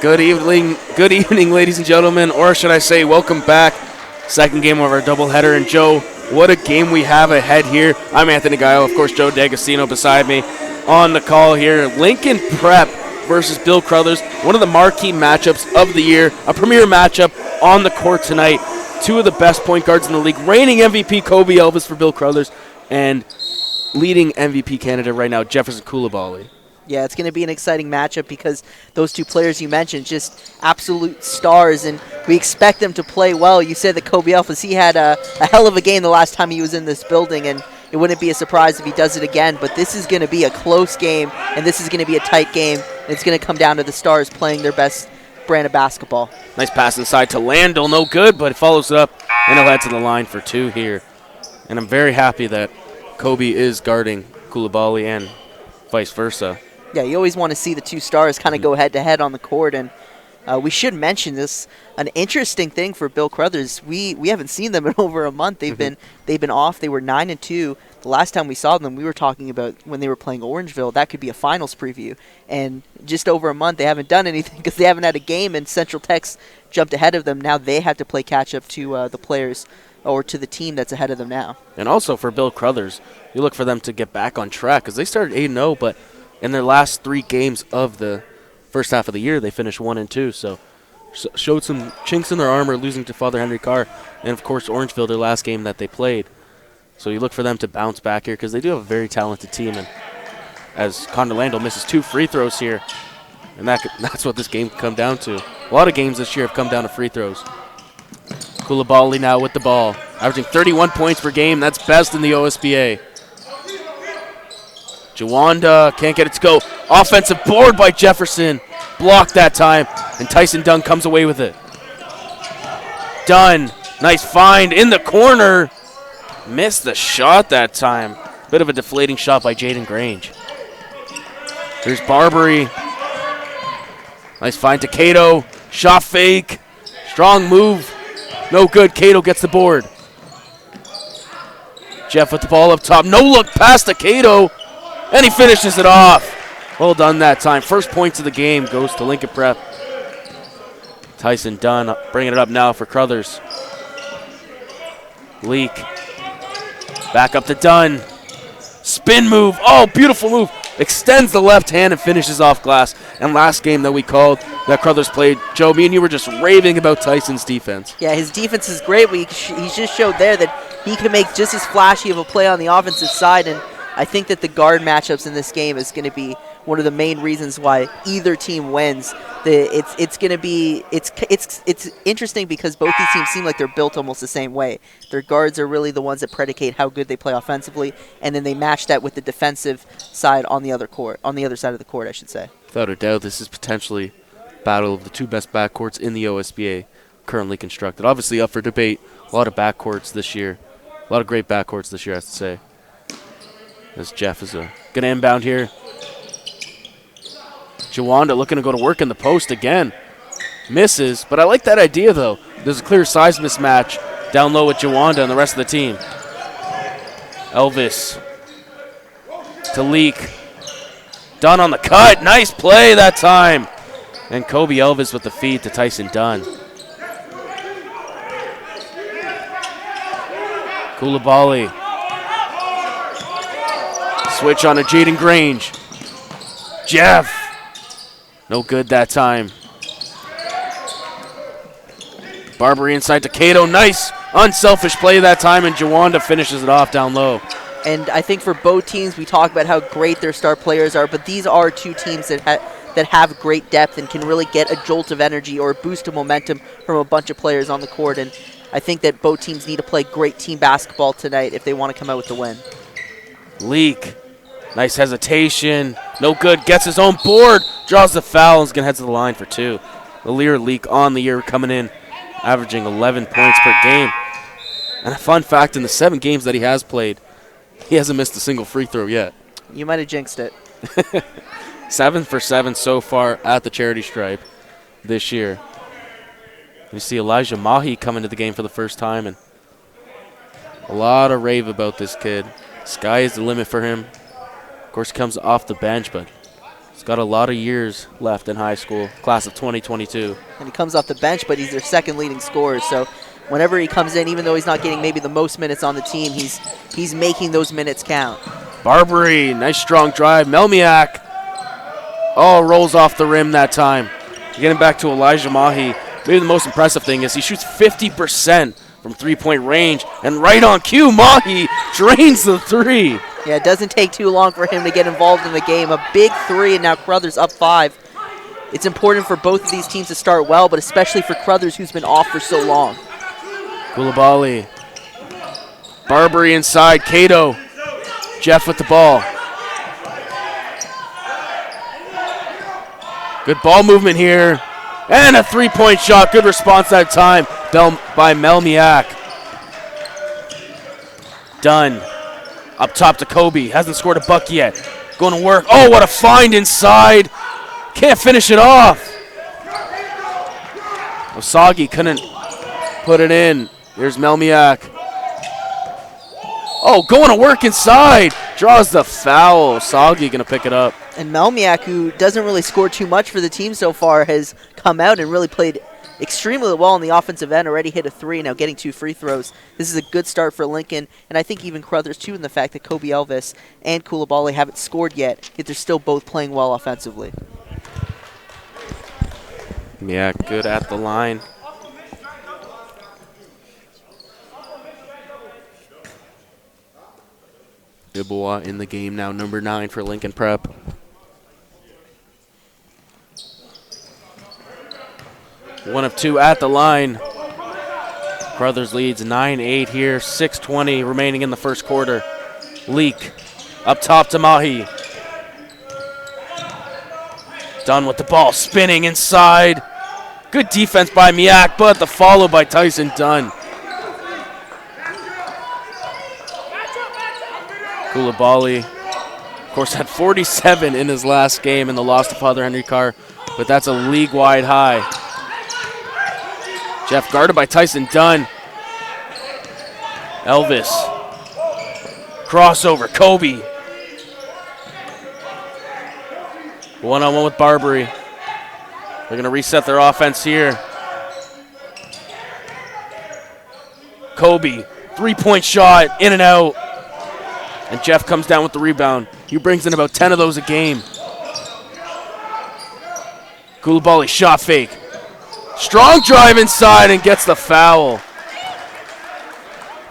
Good evening, ladies and gentlemen, or should I say, welcome back. Second game of our doubleheader, and Joe, what a game we have ahead here. I'm Anthony Gaio, of course, Joe D'Agostino beside me on the call here. Lincoln Prep versus Bill Crothers, one of the marquee matchups of the year, a premier matchup on the court tonight. Two of the best point guards in the league, reigning MVP Kobe Elvis for Bill Crothers, and leading MVP candidate right now, Jefferson Coulibaly. Yeah, it's going to be an exciting matchup because those two players you mentioned, just absolute stars, and we expect them to play well. You said that Kobe Elvis, he had a hell of a game the last time he was in this building, and it wouldn't be a surprise if he does it again. But this is going to be a close game, and this is going to be a tight game. And it's going to come down to the stars playing their best brand of basketball. Nice pass inside to Landell, no good, but it follows it up, and he'll head to the line for two here. And I'm very happy that Kobe is guarding Coulibaly and vice versa. Yeah, you always want to see the two stars kind of go head-to-head on the court, and we should mention this. An interesting thing for Bill Crothers, we haven't seen them in over a month. They've been off. They were 9-2. The last time we saw them, we were talking about when they were playing Orangeville. That could be a finals preview. And just over a month, they haven't done anything because they haven't had a game, and Central Tech's jumped ahead of them. Now they have to play catch-up to the players or to the team that's ahead of them now. And also for Bill Crothers, you look for them to get back on track because they started 8-0, but in their last three games of the first half of the year, they finished 1-2. So showed some chinks in their armor, losing to Father Henry Carr, and of course Orangeville, their last game that they played. So you look for them to bounce back here because they do have a very talented team. And as Connor Landell misses 2 free throws here, and that's what this game can come down to. A lot of games this year have come down to free throws. Coulibaly now with the ball, averaging 31 points per game. That's best in the OSBA. Jawanda can't get it to go. Offensive board by Jefferson. Blocked that time, and Tyson Dunn comes away with it. Dunn, nice find in the corner. Missed the shot that time. Bit of a deflating shot by Jaden Grange. Here's Barbary. Nice find to Cato. Shot fake. Strong move. No good. Cato gets the board. Jeff with the ball up top. No look pass to Cato. And he finishes it off. Well done that time. First points of the game goes to Lincoln Prep. Tyson Dunn bringing it up now for Crothers. Leak. Back up to Dunn. Spin move. Oh, beautiful move. Extends the left hand and finishes off glass. And last game that we called that Crothers played, Joe, me and you were just raving about Tyson's defense. Yeah, his defense is great. He just showed there that he can make just as flashy of a play on the offensive side, and I think that the guard matchups in this game is going to be one of the main reasons why either team wins. It's going to be it's interesting because both these teams seem like they're built almost the same way. Their guards are really the ones that predicate how good they play offensively, and then they match that with the defensive side on the other side of the court, I should say. Without a doubt, this is potentially battle of the two best backcourts in the OSBA currently constructed. Obviously up for debate. A lot of backcourts this year. A lot of great backcourts this year, I have to say. As Jeff is going to inbound here. Jawanda looking to go to work in the post again. Misses, but I like that idea, though. There's a clear size mismatch down low with Jawanda and the rest of the team. Elvis to Leak. Dunn on the cut. Nice play that time. And Kobe Elvis with the feed to Tyson Dunn. Coulibaly. Switch on to Jaden Grange. Jeff. No good that time. Barbary inside to Cato. Nice unselfish play that time, and Jawanda finishes it off down low. And I think for both teams, we talk about how great their star players are, but these are two teams that have great depth and can really get a jolt of energy or a boost of momentum from a bunch of players on the court. And I think that both teams need to play great team basketball tonight if they want to come out with the win. Leak. Nice hesitation. No good. Gets his own board. Draws the foul and is going to head to the line for two. The Lear Leak on the year coming in, averaging 11 points per game. And a fun fact, in the 7 games that he has played, he hasn't missed a single free throw yet. You might have jinxed it. 7 for 7 so far at the charity stripe this year. We see Elijah Mahi come into the game for the first time, and a lot of rave about this kid. Sky is the limit for him. Of course, he comes off the bench, but he's got a lot of years left in high school, class of 2022. And he comes off the bench, but he's their second leading scorer. So whenever he comes in, even though he's not getting maybe the most minutes on the team, he's making those minutes count. Barbary, nice strong drive. Melmiak, rolls off the rim that time. Getting back to Elijah Mahi. Maybe the most impressive thing is he shoots 50% from three-point range, and right on cue, Mahi drains the three. Yeah, it doesn't take too long for him to get involved in the game. A big three, and now Crothers up 5. It's important for both of these teams to start well, but especially for Crothers, who's been off for so long. Koulibaly. Barbary inside. Cato. Jeff with the ball. Good ball movement here. And a three-point shot. Good response that time by Melmiak. Dunn. Up top to Kobe. Hasn't scored a buck yet. Going to work. Oh, what a find inside. Can't finish it off. Osagi couldn't put it in. Here's Melmiak. Oh, going to work inside. Draws the foul. Osagi going to pick it up. And Melmiak, who doesn't really score too much for the team so far, has come out and really played extremely well on the offensive end. Already hit a 3, now getting 2 free throws. This is a good start for Lincoln, and I think even Crothers too, in the fact that Kobe Elvis and Koulibaly haven't scored yet they're still both playing well offensively. Yeah, good at the line. Iboa in the game now, number 9 for Lincoln Prep. One of 2 at the line. Crothers leads 9-8 here, 6:20 remaining in the first quarter. Leak up top to Mahi. Dunn with the ball, spinning inside. Good defense by Miak, but the follow by Tyson Dunn. Koulibaly, of course, had 47 in his last game in the loss to Father Henry Carr, but that's a league-wide high. Jeff guarded by Tyson Dunn. Elvis. Crossover, Kobe. One-on-one with Barbary. They're going to reset their offense here. Kobe, three-point shot, in and out. And Jeff comes down with the rebound. He brings in about 10 of those a game. Koulibaly, shot fake. Strong drive inside and gets the foul.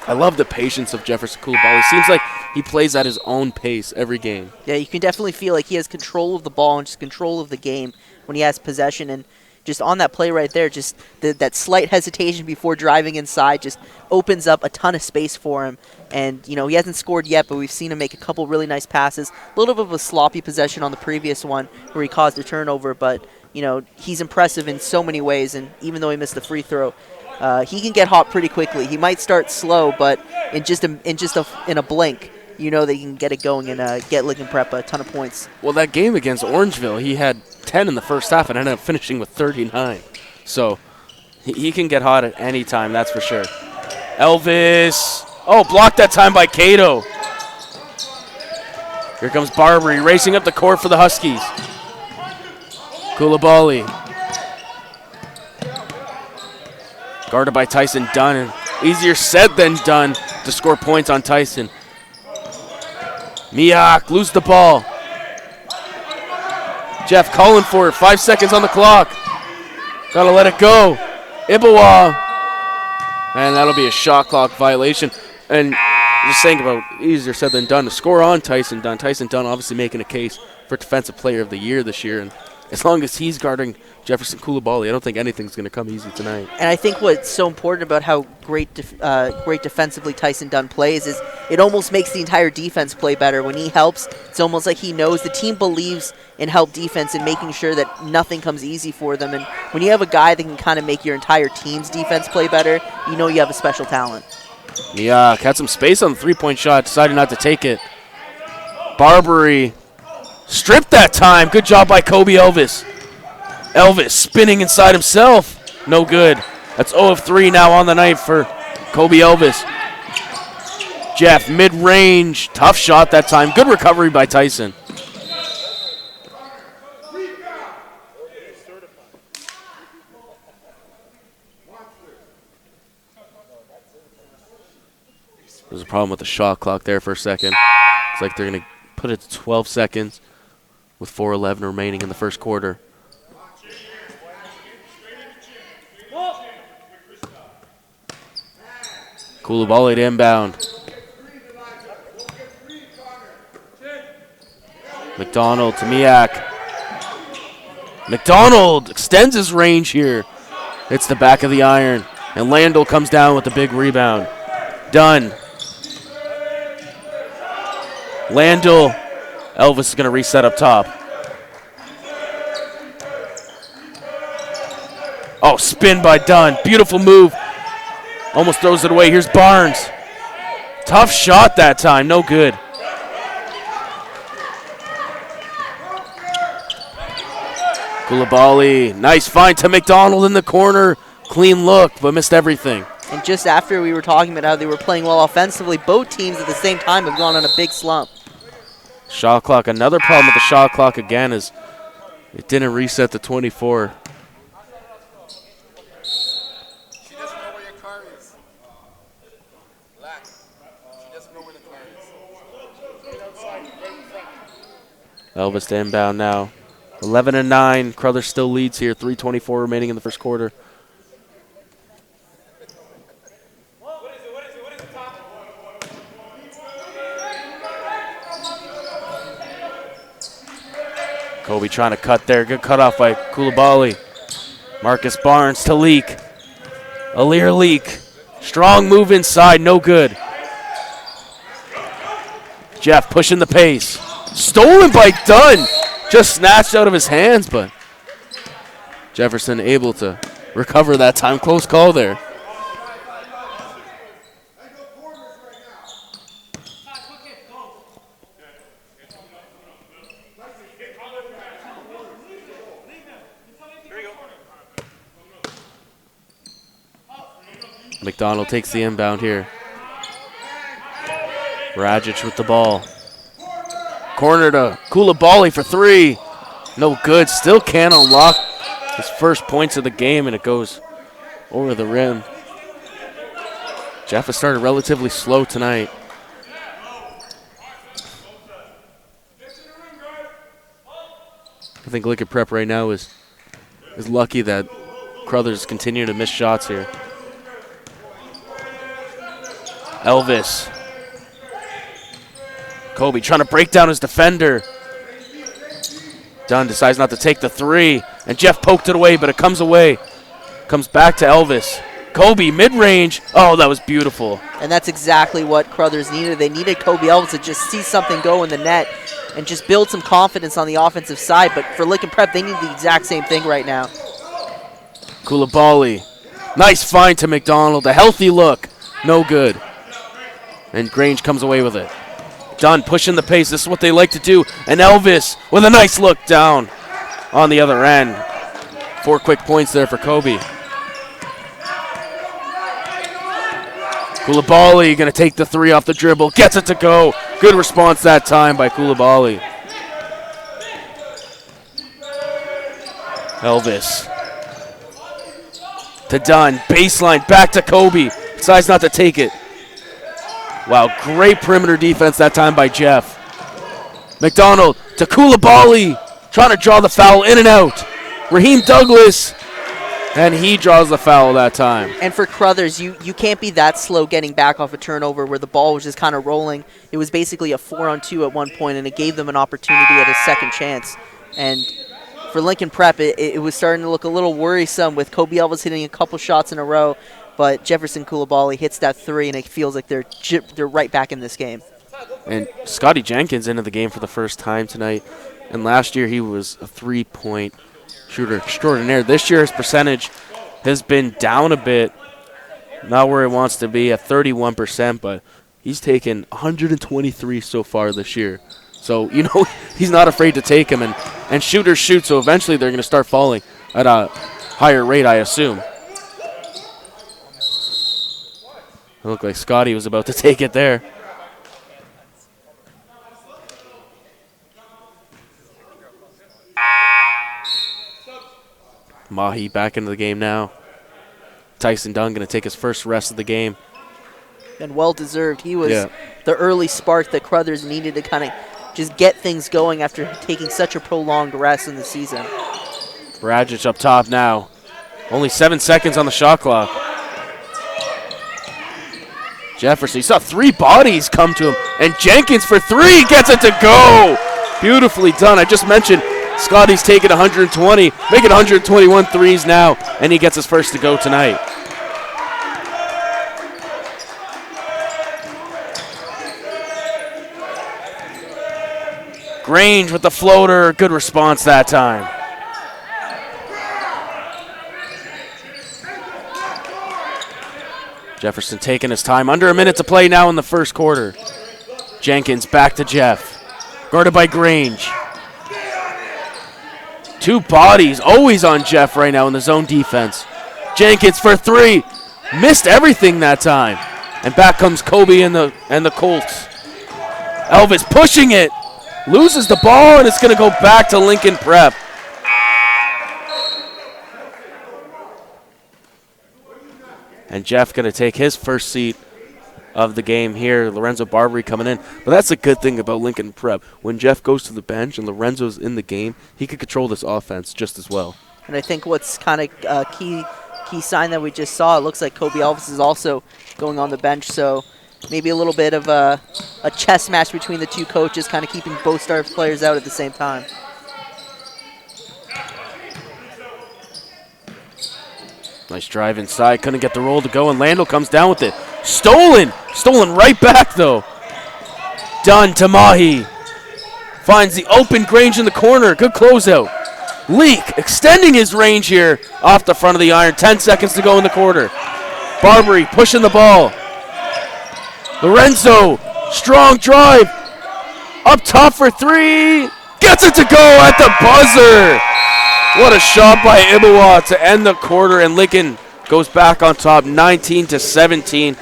I love the patience of Jefferson Koulibaly. Seems like he plays at his own pace every game. Yeah, you can definitely feel like he has control of the ball and just control of the game when he has possession. And just on that play right there, just that slight hesitation before driving inside just opens up a ton of space for him. And, you know, he hasn't scored yet, but we've seen him make a couple really nice passes. A little bit of a sloppy possession on the previous one where he caused a turnover, but, you know, he's impressive in so many ways. And even though he missed the free throw, he can get hot pretty quickly. He might start slow, but in a blink, you know that he can get it going and get Lincoln Prep a ton of points. Well, that game against Orangeville, he had 10 in the first half and ended up finishing with 39. So he can get hot at any time, that's for sure. Elvis. Oh, blocked that time by Cato. Here comes Barbary racing up the court for the Huskies. Koulibaly. Guarded by Tyson Dunn. And easier said than done to score points on Tyson. Miak, lose the ball. Jeff calling for it. 5 seconds on the clock. Gotta let it go. Iboa. And that'll be a shot clock violation. And just saying about easier said than done to score on Tyson Dunn. Tyson Dunn obviously making a case for Defensive Player of the Year this year. And as long as he's guarding Jefferson Koulibaly, I don't think anything's going to come easy tonight. And I think what's so important about how great defensively Tyson Dunn plays is it almost makes the entire defense play better. When he helps, it's almost like he knows the team believes in help defense and making sure that nothing comes easy for them. And when you have a guy that can kind of make your entire team's defense play better, you know you have a special talent. Yeah, had some space on the three-point shot, decided not to take it. Barbary stripped that time. Good job by Kobe Elvis. Elvis spinning inside himself. No good. That's 0 of 3 now on the night for Kobe Elvis. Jeff, mid-range. Tough shot that time. Good recovery by Tyson. There's a problem with the shot clock there for a second. It's like they're going to put it to 12 seconds with 4:11 remaining in the first quarter. Koulibaly to inbound. McDonald to Miak. McDonald extends his range here. Hits the back of the iron. And Landel comes down with the big rebound. Done. Landel. Elvis is going to reset up top. Oh, spin by Dunn. Beautiful move. Almost throws it away. Here's Barnes. Tough shot that time. No good. Koulibaly. Nice find to McDonald in the corner. Clean look, but missed everything. And just after we were talking about how they were playing well offensively, both teams at the same time have gone on a big slump. Shot clock. Another problem with the shot clock again is it didn't reset to 24. She doesn't know where your car is. Relax. She doesn't know where the car is. Elvis to inbound now. 11-9. Crothers still leads here. 3:24 remaining in the first quarter. Kobe trying to cut there. Good cutoff by Koulibaly. Marcus Barnes to Leak. Alir Leak. Strong move inside. No good. Jeff pushing the pace. Stolen by Dunn. Just snatched out of his hands, but Jefferson able to recover that time. Close call there. McDonald takes the inbound here. Rajic with the ball. Corner to Koulibaly for three. No good. Still can't unlock his first points of the game, and it goes over the rim. Jeff has started relatively slow tonight. I think Liquid Prep right now is lucky that Crothers continue to miss shots here. Elvis. Kobe trying to break down his defender. Dunn decides not to take the three, and Jeff poked it away, but it comes away. Comes back to Elvis. Kobe, mid-range. Oh, that was beautiful. And that's exactly what Crothers needed. They needed Kobe Elvis to just see something go in the net and just build some confidence on the offensive side. But for Lincoln Prep, they need the exact same thing right now. Koulibaly. Nice find to McDonald. A healthy look. No good. And Grange comes away with it. Dunn pushing the pace. This is what they like to do. And Elvis with a nice look down on the other end. 4 quick points there for Kobe. Koulibaly going to take the three off the dribble. Gets it to go. Good response that time by Koulibaly. Elvis. To Dunn. Baseline. Back to Kobe. Decides not to take it. Wow, great perimeter defense that time by Jeff. McDonald to Koulibaly. Trying to draw the foul in and out. Raheem Douglas. And he draws the foul that time. And for Crothers, you can't be that slow getting back off a turnover where the ball was just kind of rolling. It was basically a 4-on-2 at one point, and it gave them an opportunity at a second chance. And for Lincoln Prep, it was starting to look a little worrisome with Kobe Elvis hitting a couple shots in a row. But Jefferson Koulibaly hits that three, and it feels like they're right back in this game. And Scotty Jenkins into the game for the first time tonight. And last year he was a three-point shooter extraordinaire. This year his percentage has been down a bit. Not where it wants to be at 31%, but he's taken 123 so far this year. So, you know, he's not afraid to take them. And shooters shoot, so eventually they're going to start falling at a higher rate, I assume. It looked like Scotty was about to take it there. Mahi back into the game now. Tyson Dunn going to take his first rest of the game. And well-deserved. He was the early spark that Crothers needed to kind of just get things going after taking such a prolonged rest in the season. Rajic up top now. Only 7 seconds on the shot clock. Jefferson, he saw 3 bodies come to him, and Jenkins for 3 gets it to go. Beautifully done. I just mentioned Scotty's taking 120, making 121 threes now, and he gets his first to go tonight. Grange with the floater. Good response that time. Jefferson taking his time. Under a minute to play now in the first quarter. Jenkins back to Jeff. Guarded by Grange. 2 bodies always on Jeff right now in the zone defense. Jenkins for 3. Missed everything that time. And back comes Kobe and the Colts. Elvis pushing it. Loses the ball, and it's going to go back to Lincoln Prep. And Jeff going to take his first seat of the game here. Lorenzo Barbary coming in. But that's a good thing about Lincoln Prep. When Jeff goes to the bench and Lorenzo's in the game, he can control this offense just as well. And I think what's kind of a key sign that we just saw, it looks like Kobe Elvis is also going on the bench. So maybe a little bit of a chess match between the two coaches, kind of keeping both star players out at the same time. Nice drive inside. Couldn't get the roll to go, and Landell comes down with it. Stolen right back, though. Done to Mahi. Finds the open Grange in the corner. Good closeout. Leak extending his range here off the front of the iron. 10 seconds to go in the quarter. Barbary pushing the ball. Lorenzo, strong drive. Up top for 3. Gets it to go at the buzzer. What a shot by Ibawa to end the quarter, and Lincoln goes back on top 19-17.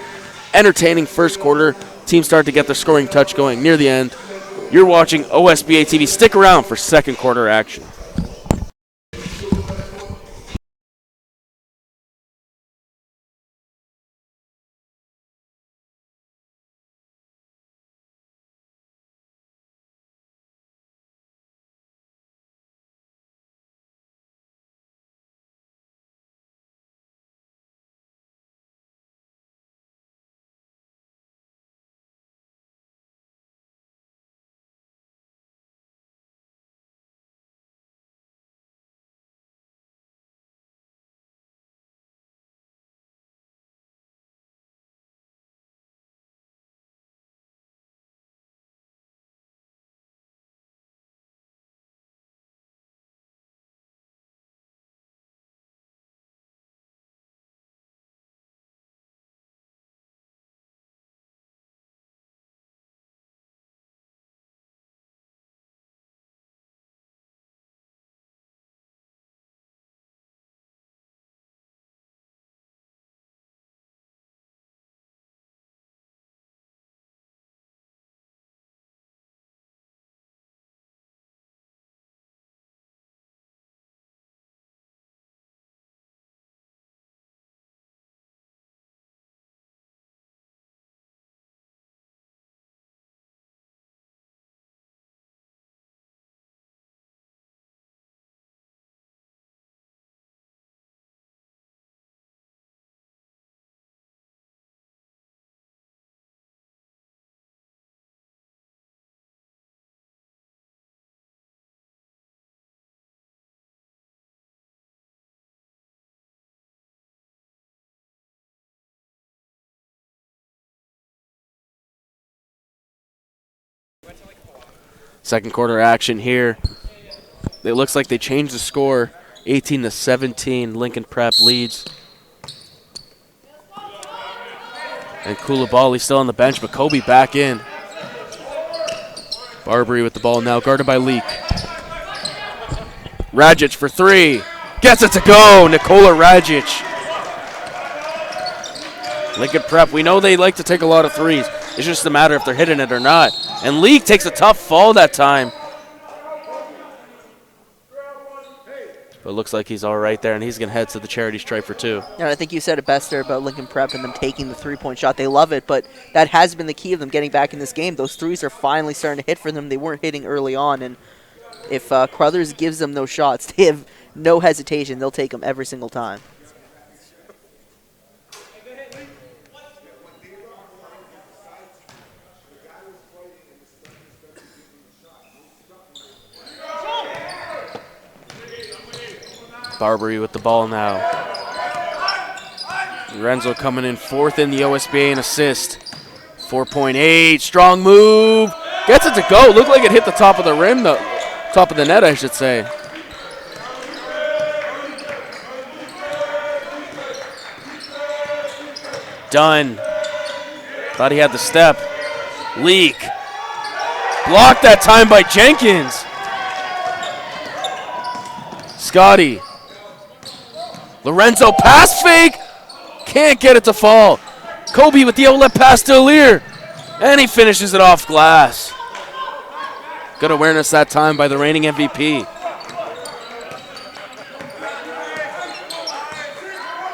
Entertaining first quarter. Team started to get their scoring touch going near the end. You're watching OSBA TV. Stick around for second quarter action. Second quarter action here. It looks like they changed the score. 18-17, Lincoln Prep leads. And Koulibaly still on the bench, but Kobe back in. Barbary with the ball now, guarded by Leak. Rajic for 3. Gets it to go, Nikola Rajic. Lincoln Prep, we know they like to take a lot of threes. It's just a matter if they're hitting it or not. And Leak takes a tough fall that time. But it looks like he's all right there, and he's going to head to the charity stripe for 2. And I think you said it best there about Lincoln Prep and them taking the three-point shot. They love it, but that has been the key of them getting back in this game. Those threes are finally starting to hit for them. They weren't hitting early on, and if Crothers gives them those shots, they have no hesitation. They'll take them every single time. Barbary with the ball now. Lorenzo coming in 4th in the OSBA in assist. 4.8, strong move. Gets it to go. Looked like it hit the top of the rim, the top of the net, I should say. Done. Thought he had the step. Leak. Blocked that time by Jenkins. Scotty. Lorenzo pass fake. Can't get it to fall. Kobe with the outlet pass to Alir. And he finishes it off glass. Good awareness that time by the reigning MVP.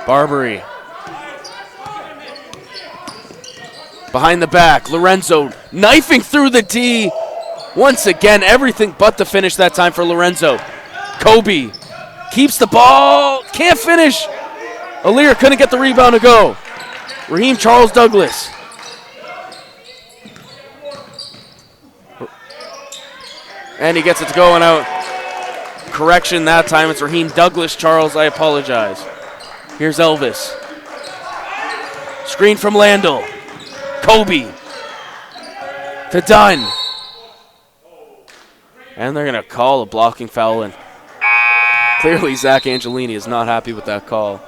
Barbary. Behind the back, Lorenzo knifing through the D. Once again, everything but the finish that time for Lorenzo. Kobe keeps the ball, can't finish. Alir couldn't get the rebound to go. Raheem Charles Douglas. And he gets it to go and out. Correction that time, it's Raheem Douglas Charles, I apologize. Here's Elvis. Screen from Landell. Kobe. To Dunn. And they're going to call a blocking foul, and clearly Zach Angelini is not happy with that call.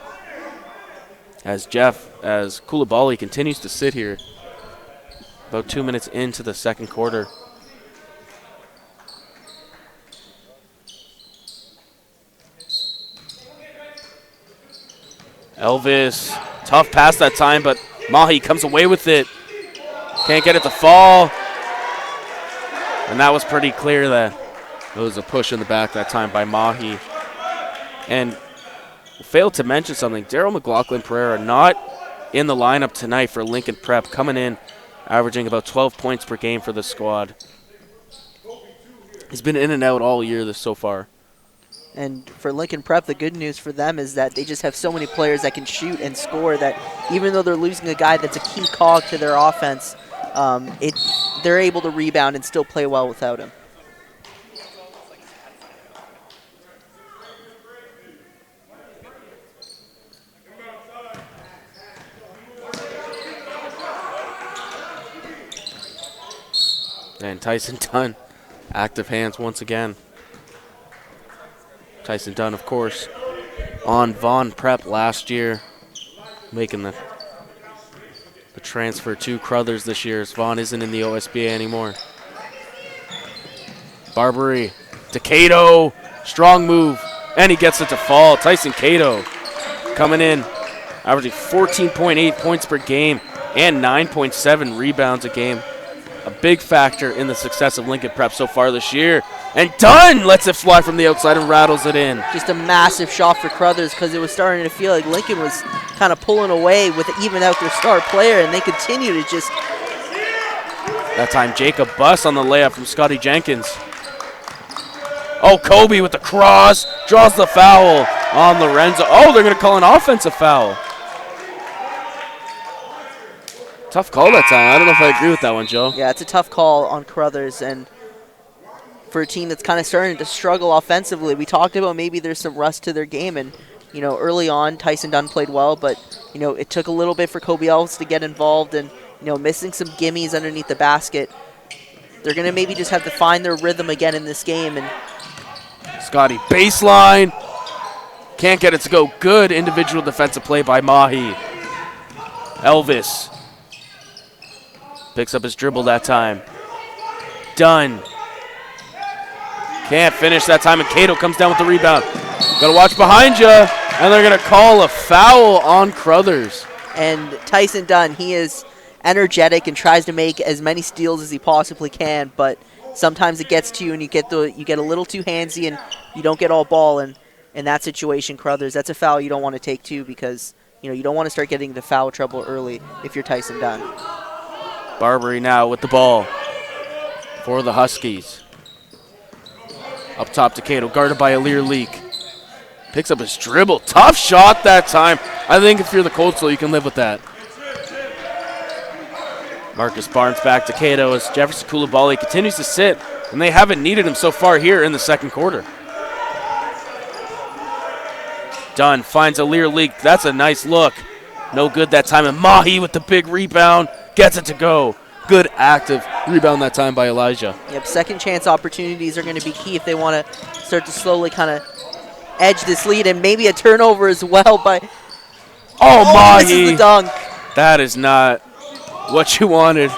As Koulibaly continues to sit here about 2 minutes into the second quarter. Elvis, tough pass that time, but Mahi comes away with it. Can't get it to fall. And that was pretty clear that it was a push in the back that time by Mahi. And failed to mention something. Daryl McLaughlin-Pereira not in the lineup tonight for Lincoln Prep, coming in, averaging about 12 points per game for the squad. He's been in and out all year so far. And for Lincoln Prep, the good news for them is that they just have so many players that can shoot and score that even though they're losing a guy that's a key cog to their offense, they're able to rebound and still play well without him. And Tyson Dunn, active hands once again. Tyson Dunn, of course, on Vaughn Prep last year, making the transfer to Crothers this year, as Vaughn isn't in the OSBA anymore. Barbary to Cato, strong move, and he gets it to fall. Tyson Cato coming in, averaging 14.8 points per game and 9.7 rebounds a game. A big factor in the success of Lincoln Prep so far this year. And Dunn lets it fly from the outside and rattles it in. Just a massive shot for Crothers because it was starting to feel like Lincoln was kind of pulling away with even out their star player, and they continue to just... That time Jacob Buss on the layup from Scotty Jenkins. Oh, Kobe with the cross, draws the foul on Lorenzo. Oh, they're going to call an offensive foul. Tough call that time. I don't know if I agree with that one, Joe. Yeah, it's a tough call on Crothers, and for a team that's kind of starting to struggle offensively. We talked about maybe there's some rust to their game, and early on Tyson Dunn played well, but it took a little bit for Kobe Ellis to get involved, and missing some gimmies underneath the basket. They're gonna maybe just have to find their rhythm again in this game. And Scotty baseline, can't get it to go. Good individual defensive play by Mahi. Elvis picks up his dribble that time. Dunn. Can't finish that time, and Cato comes down with the rebound. Gotta watch behind you, and they're gonna call a foul on Crothers. And Tyson Dunn, he is energetic and tries to make as many steals as he possibly can, but sometimes it gets to you and you get a little too handsy and you don't get all ball. And in that situation, Crothers, that's a foul you don't want to take too, because you don't want to start getting into foul trouble early if you're Tyson Dunn. Barbary now with the ball for the Huskies. Up top to Cato, guarded by Alir Leak. Picks up his dribble. Tough shot that time. I think if you're the Colts, you can live with that. Marcus Barnes back to Cato as Jefferson Coulibaly continues to sit, and they haven't needed him so far here in the second quarter. Dunn finds Alir Leak. That's a nice look. No good that time. And Mahi with the big rebound gets it to go. Good active rebound that time by Elijah. Yep, second chance opportunities are going to be key if they want to start to slowly kind of edge this lead, and maybe a turnover as well by Mahi. This is the dunk. That is not what you wanted.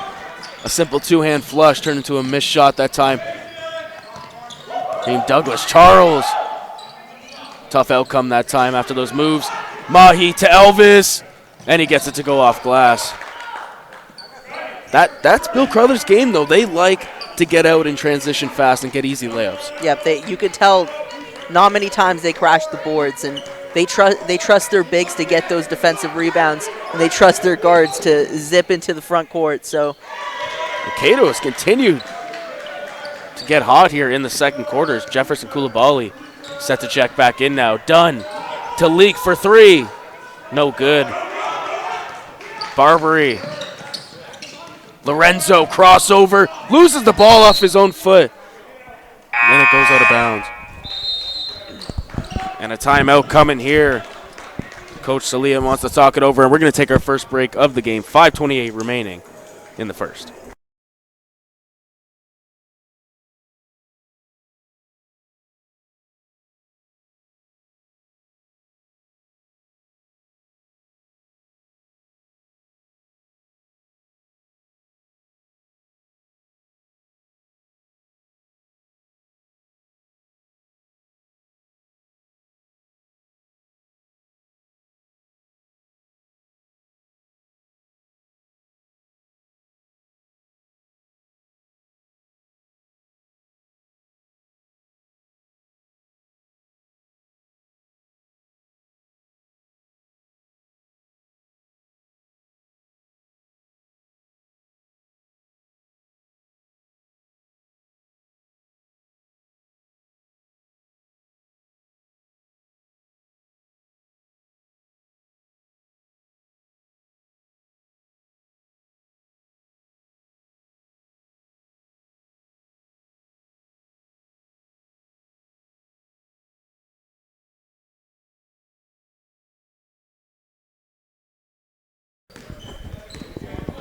A simple two-hand flush turned into a missed shot that time. Team Douglas Charles. Tough outcome that time after those moves. Mahi to Elvis, and he gets it to go off glass. That's Bill Crothers' game, though. They like to get out and transition fast and get easy layups. Yep, you could tell not many times they crash the boards, and they trust their bigs to get those defensive rebounds, and they trust their guards to zip into the front court. So Cato has continued to get hot here in the second quarter. Jefferson Coulibaly set to check back in now. Dunn to Leak for three. No good. Barbary. Lorenzo crossover. Loses the ball off his own foot. And then it goes out of bounds. And a timeout coming here. Coach Salia wants to talk it over, and we're going to take our first break of the game. 5:28 remaining in the first.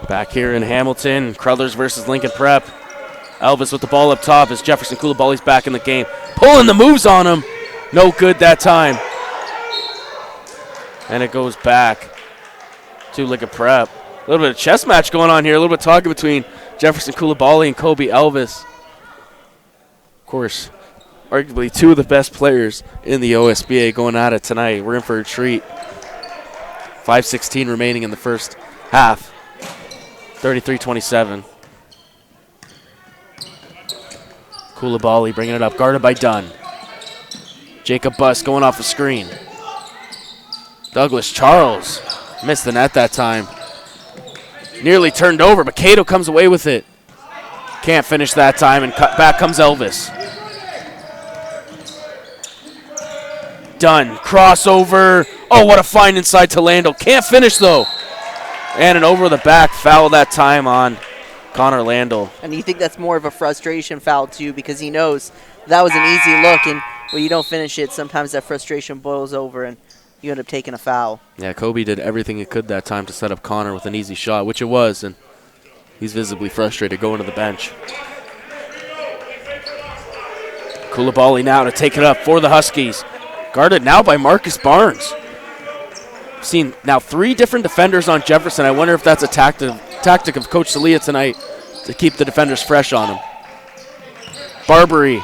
Back here in Hamilton, Crothers versus Lincoln Prep. Elvis with the ball up top as Jefferson Coulibaly's back in the game. Pulling the moves on him. No good that time. And it goes back to Lincoln Prep. A little bit of chess match going on here. A little bit of talking between Jefferson Coulibaly and Kobe Elvis. Of course, arguably two of the best players in the OSBA going at it tonight. We're in for a treat. 5:16 remaining in the first half. 33-27. Coulibaly bringing it up, guarded by Dunn. Jacob Buss going off the screen. Douglas Charles missed the net that time. Nearly turned over, but Cato comes away with it. Can't finish that time, and back comes Elvis. Dunn, crossover. Oh, what a find inside to Lando. Can't finish, though. And an over-the-back foul that time on Connor Landl. And you think that's more of a frustration foul, too, because he knows that was an easy look, and when you don't finish it, sometimes that frustration boils over, and you end up taking a foul. Yeah, Kobe did everything he could that time to set up Connor with an easy shot, which it was, and he's visibly frustrated going to the bench. Coulibaly now to take it up for the Huskies. Guarded now by Marcus Barnes. Seen now three different defenders on Jefferson. I wonder if that's a tactic of Coach Salia tonight to keep the defenders fresh on him. Barbary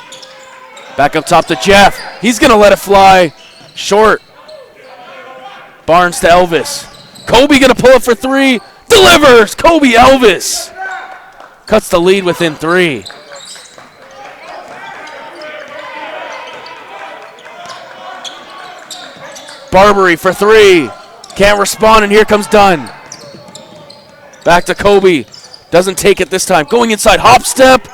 back up top to Jeff. He's going to let it fly. Short. Barnes to Elvis. Kobe going to pull it for three. Delivers. Kobe Elvis cuts the lead within three. Barbary for three. Can't respond, and here comes Dunn. Back to Kobe. Doesn't take it this time. Going inside, hop step.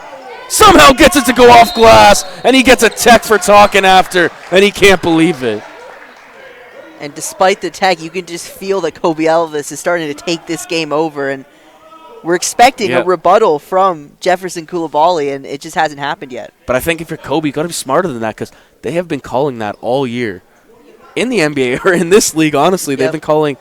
Somehow gets it to go off glass, and he gets a tech for talking after, and he can't believe it. And despite the tech, you can just feel that Kobe Elvis is starting to take this game over, and we're expecting a rebuttal from Jefferson Coulibaly, and it just hasn't happened yet. But I think if you're Kobe, you got to be smarter than that, because they have been calling that all year. In the NBA or in this league, honestly, they've been calling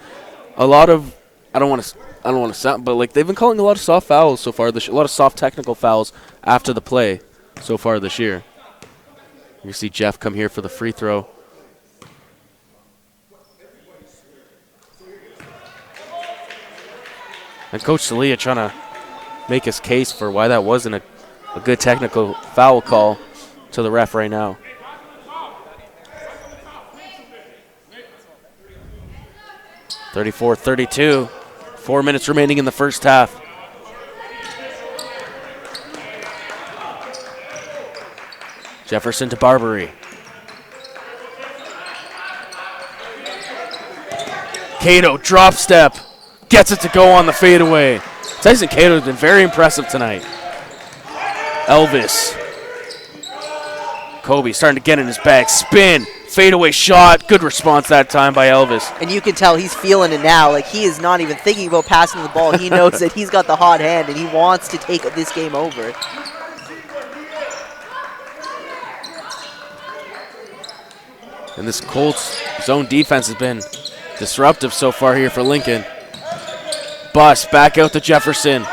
a lot of, I don't want to sound, but like they've been calling a lot of soft fouls so far. A lot of soft technical fouls after the play so far this year. You see Jeff come here for the free throw. And Coach Celia trying to make his case for why that wasn't a good technical foul call to the ref right now. (34-32). 4 minutes remaining in the first half. Jefferson to Barbary. Cato, drop step. Gets it to go on the fadeaway. Tyson Cato has been very impressive tonight. Elvis. Kobe starting to get in his bag. Spin. Fadeaway shot. Good response that time by Elvis. And you can tell he's feeling it now. Like, he is not even thinking about passing the ball. He knows that he's got the hot hand, and he wants to take this game over. And this Colts zone defense has been disruptive so far here for Lincoln. Bus back out to Jefferson.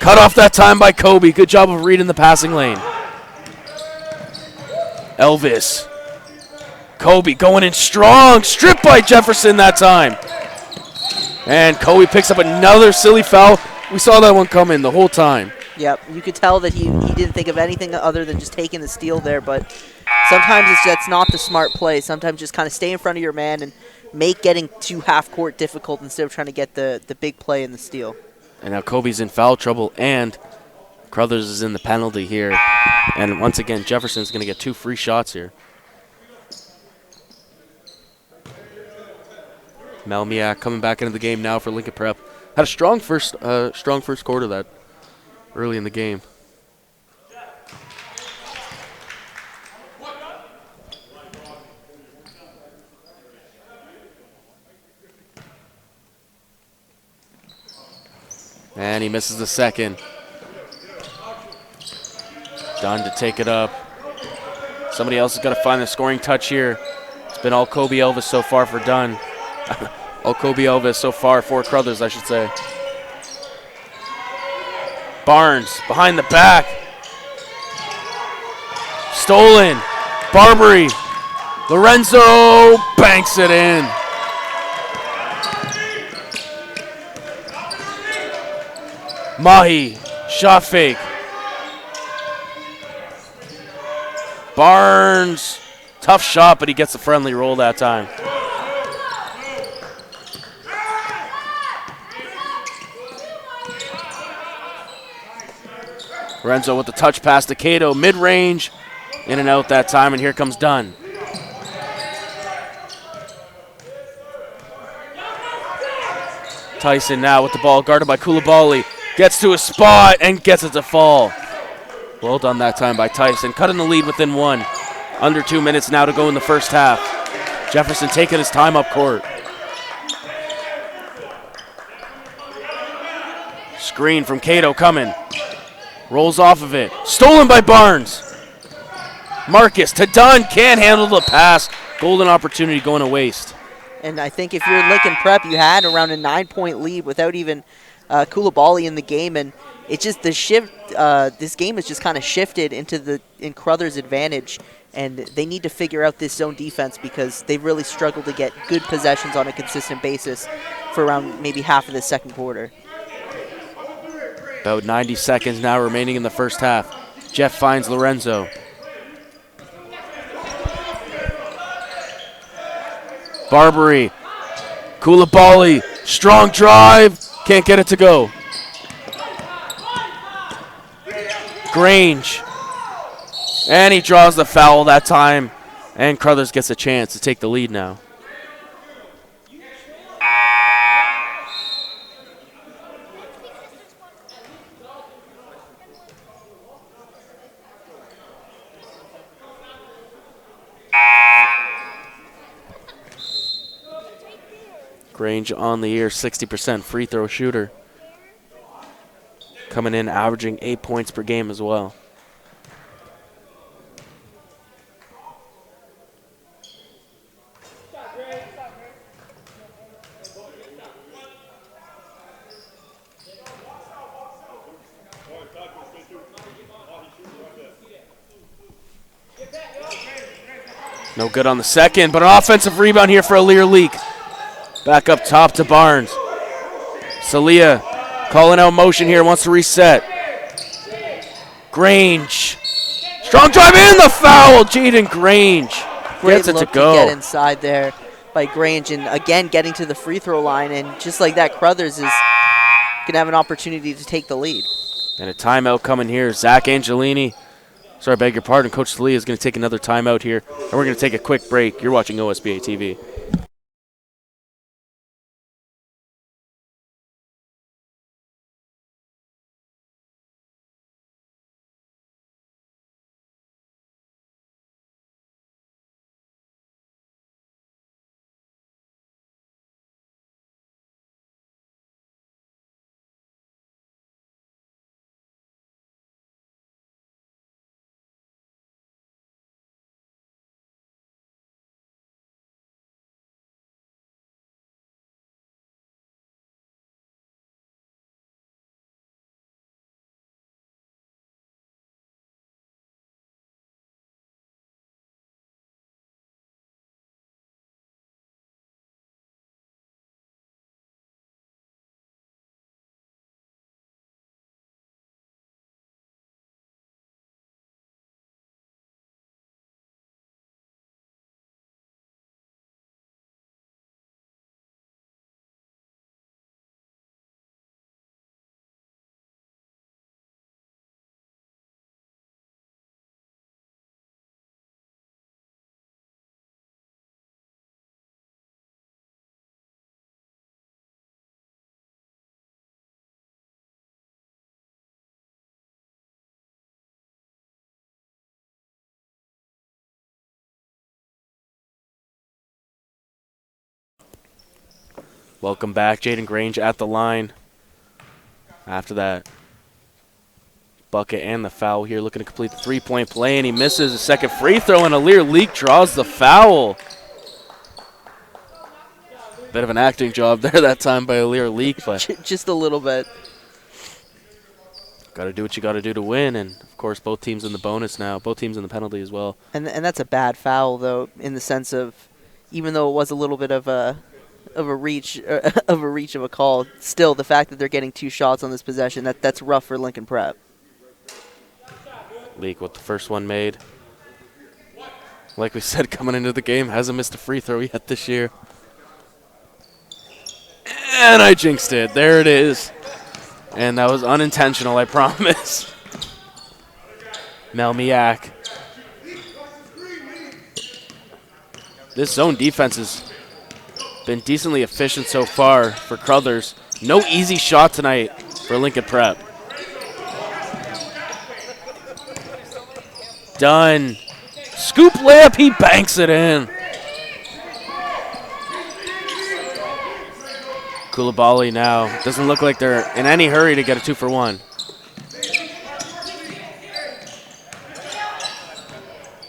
Cut off that time by Kobe. Good job of reading the passing lane. Elvis. Kobe going in strong. Stripped by Jefferson that time. And Kobe picks up another silly foul. We saw that one coming the whole time. Yep, you could tell that he didn't think of anything other than just taking the steal there, but sometimes that's not the smart play. Sometimes just kind of stay in front of your man and make getting to half court difficult instead of trying to get the big play in the steal. And now Kobe's in foul trouble, and Crothers is in the penalty here. And once again, Jefferson's going to get 2 free shots here. Melmiak coming back into the game now for Lincoln Prep. Had a strong first quarter that early in the game. And he misses the second. Dunn to take it up. Somebody else has got to find the scoring touch here. It's been all Kobe Elvis so far for Dunn. All Kobe Elvis so far for Crothers, I should say. Barnes behind the back. Stolen. Barbary. Lorenzo banks it in. Mahi, shot fake. Barnes, tough shot, but he gets a friendly roll that time. Lorenzo with the touch pass to Cato, mid-range, in and out that time, and here comes Dunn. Tyson now with the ball, guarded by Coulibaly. Gets to a spot and gets it to fall. Well done that time by Tyson. Cutting the lead within 1. Under 2 minutes now to go in the first half. Jefferson taking his time up court. Screen from Cato coming. Rolls off of it. Stolen by Barnes. Marcus to Dunn. Can't handle the pass. Golden opportunity going to waste. And I think if you're Lincoln Prep, you had around a 9-point lead without even Coulibaly in the game, and it's just the shift. This game has just kind of shifted in Crothers' advantage, and they need to figure out this zone defense because they've really struggled to get good possessions on a consistent basis for around maybe half of the second quarter. About 90 seconds now remaining in the first half. Jeff finds Lorenzo. Barbary. Coulibaly. Strong drive. Can't get it to go. Grange. And he draws the foul that time. And Crothers gets a chance to take the lead now. Grange on the year, 60% free throw shooter. Coming in averaging 8 points per game as well. No good on the second, but an offensive rebound here for Lear Leak. Back up top to Barnes. Salia calling out motion here, wants to reset. Grange. Strong drive in, the foul. Jaden Grange gets it to go. Get inside there by Grange, and again getting to the free throw line, and just like that, Crothers is going to have an opportunity to take the lead. And a timeout coming here. Zach Angelini. Sorry, I beg your pardon. Coach Salia is going to take another timeout here, and we're going to take a quick break. You're watching OSBA TV. Welcome back. Jaden Grange at the line. After that bucket and the foul here, looking to complete the three-point play, and he misses a second free throw, and Lear Leak draws the foul. Bit of an acting job there that time by Lear Leak, but just a little bit. Got to do what you got to do to win, and of course both teams in the bonus now, both teams in the penalty as well. And that's a bad foul, though, in the sense of, even though it was a little bit of a reach of a call, still the fact that they're getting 2 shots on this possession, that's rough for Lincoln Prep. Leak with the first one made. Like we said, coming into the game, hasn't missed a free throw yet this year. And I jinxed it. There it is. And that was unintentional, I promise. Melmiak. This zone defense has been decently efficient so far for Crothers. No easy shot tonight for Lincoln Prep. Done. Scoop layup, he banks it in. Koulibaly now. Doesn't look like they're in any hurry to get a 2-for-1.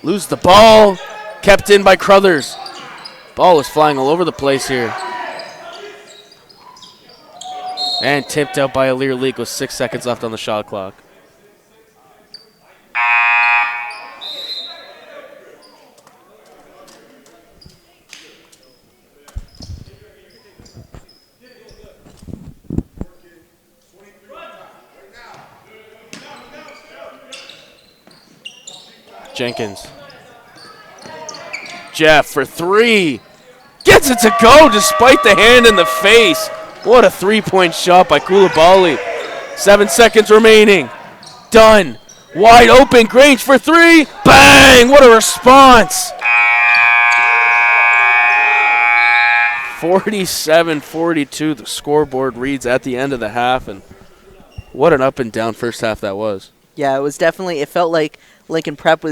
Lose the ball. Kept in by Crothers. Ball was flying all over the place here. And tipped out by a Lear Leak with 6 seconds left on the shot clock. Jenkins. Jeff for 3. Gets it to go despite the hand in the face. What a 3-point shot by Koulibaly. 7 seconds remaining. Done. Wide open. Grange for 3. Bang! What a response. 47-42, the scoreboard reads at the end of the half, and what an up and down first half that was. Yeah, it was definitely. It felt like Lincoln Prep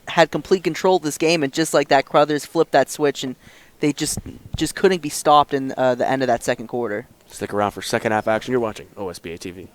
had complete control of this game, and just like that, Crothers flipped that switch, and they just couldn't be stopped in the end of that second quarter. Stick around for second half action. You're watching OSBA TV.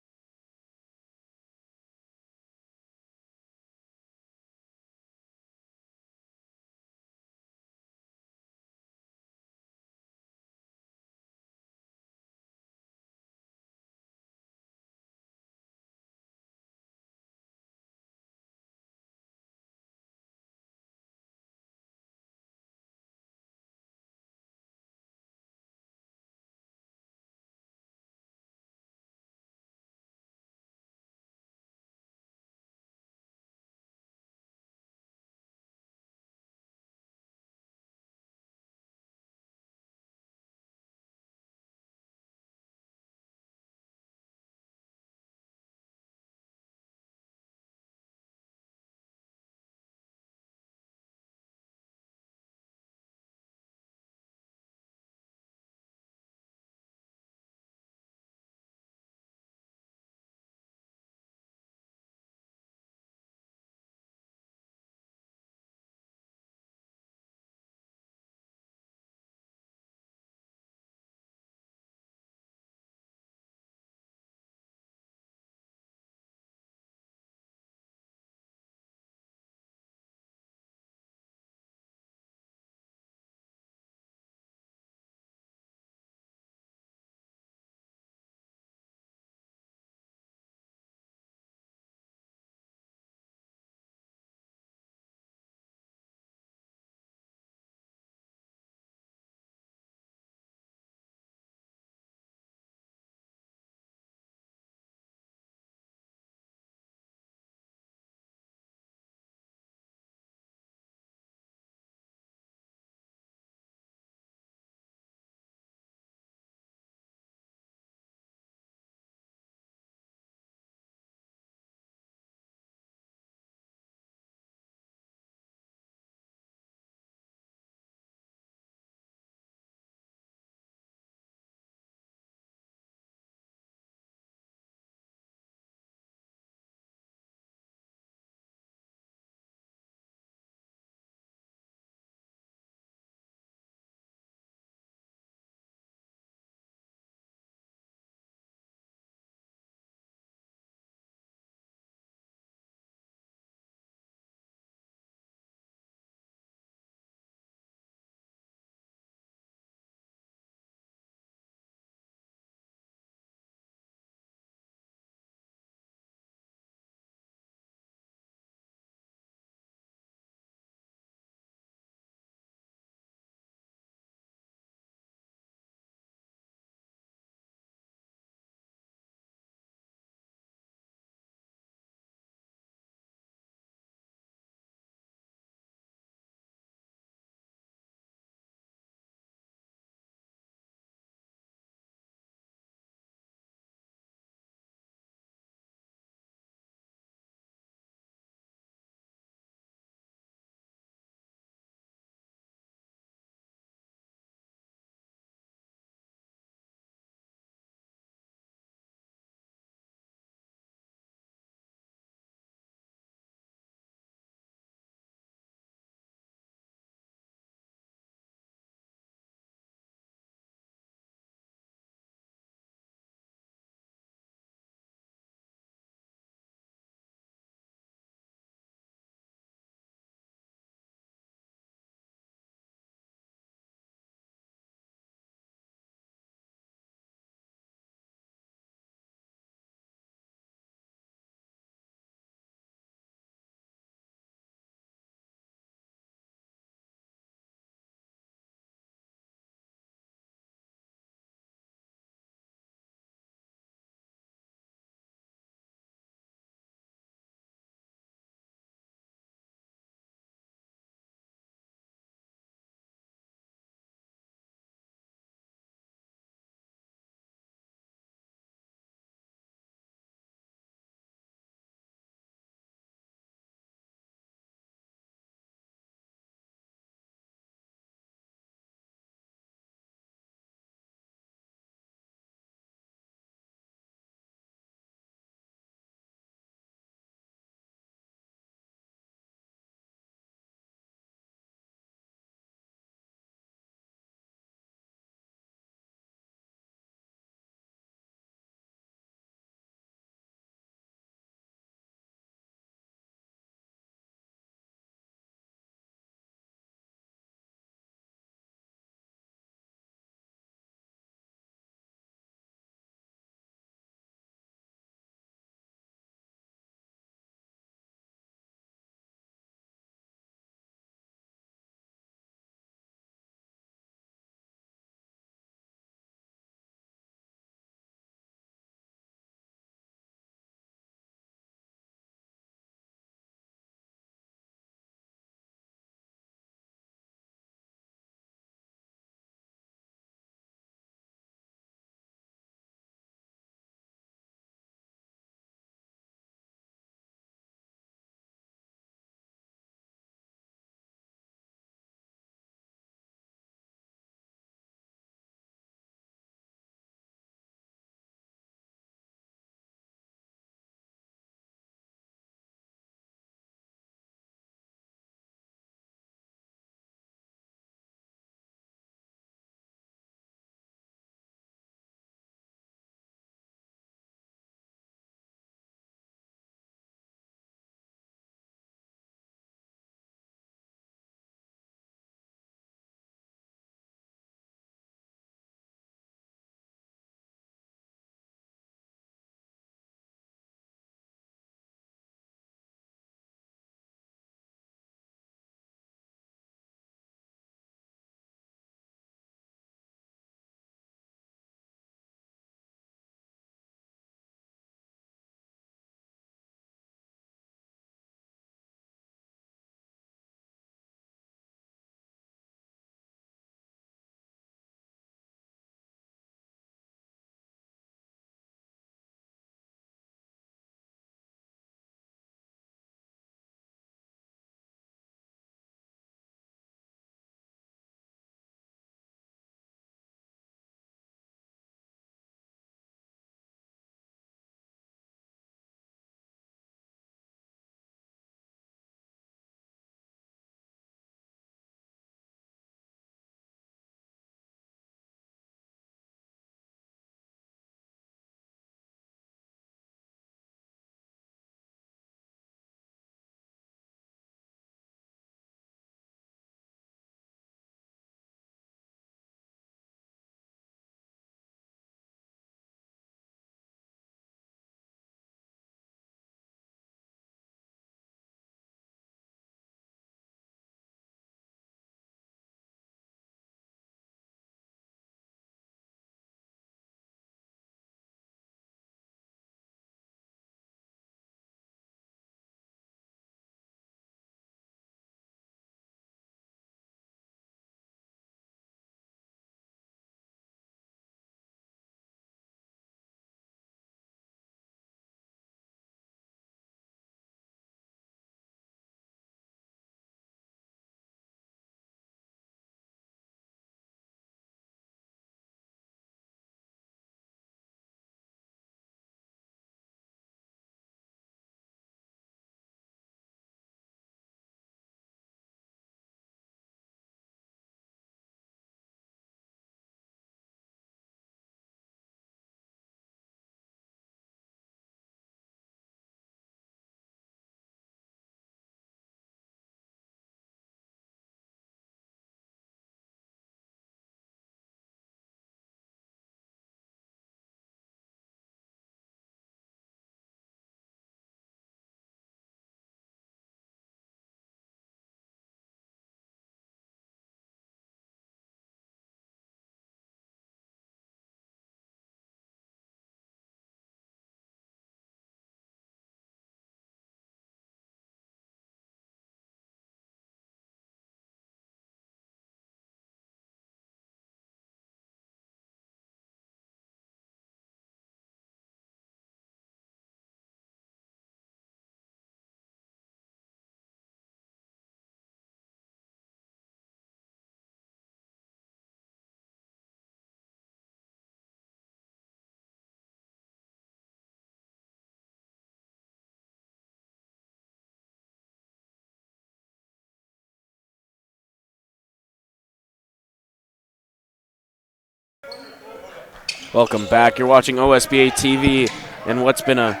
Welcome back. You're watching OSBA TV and what's been a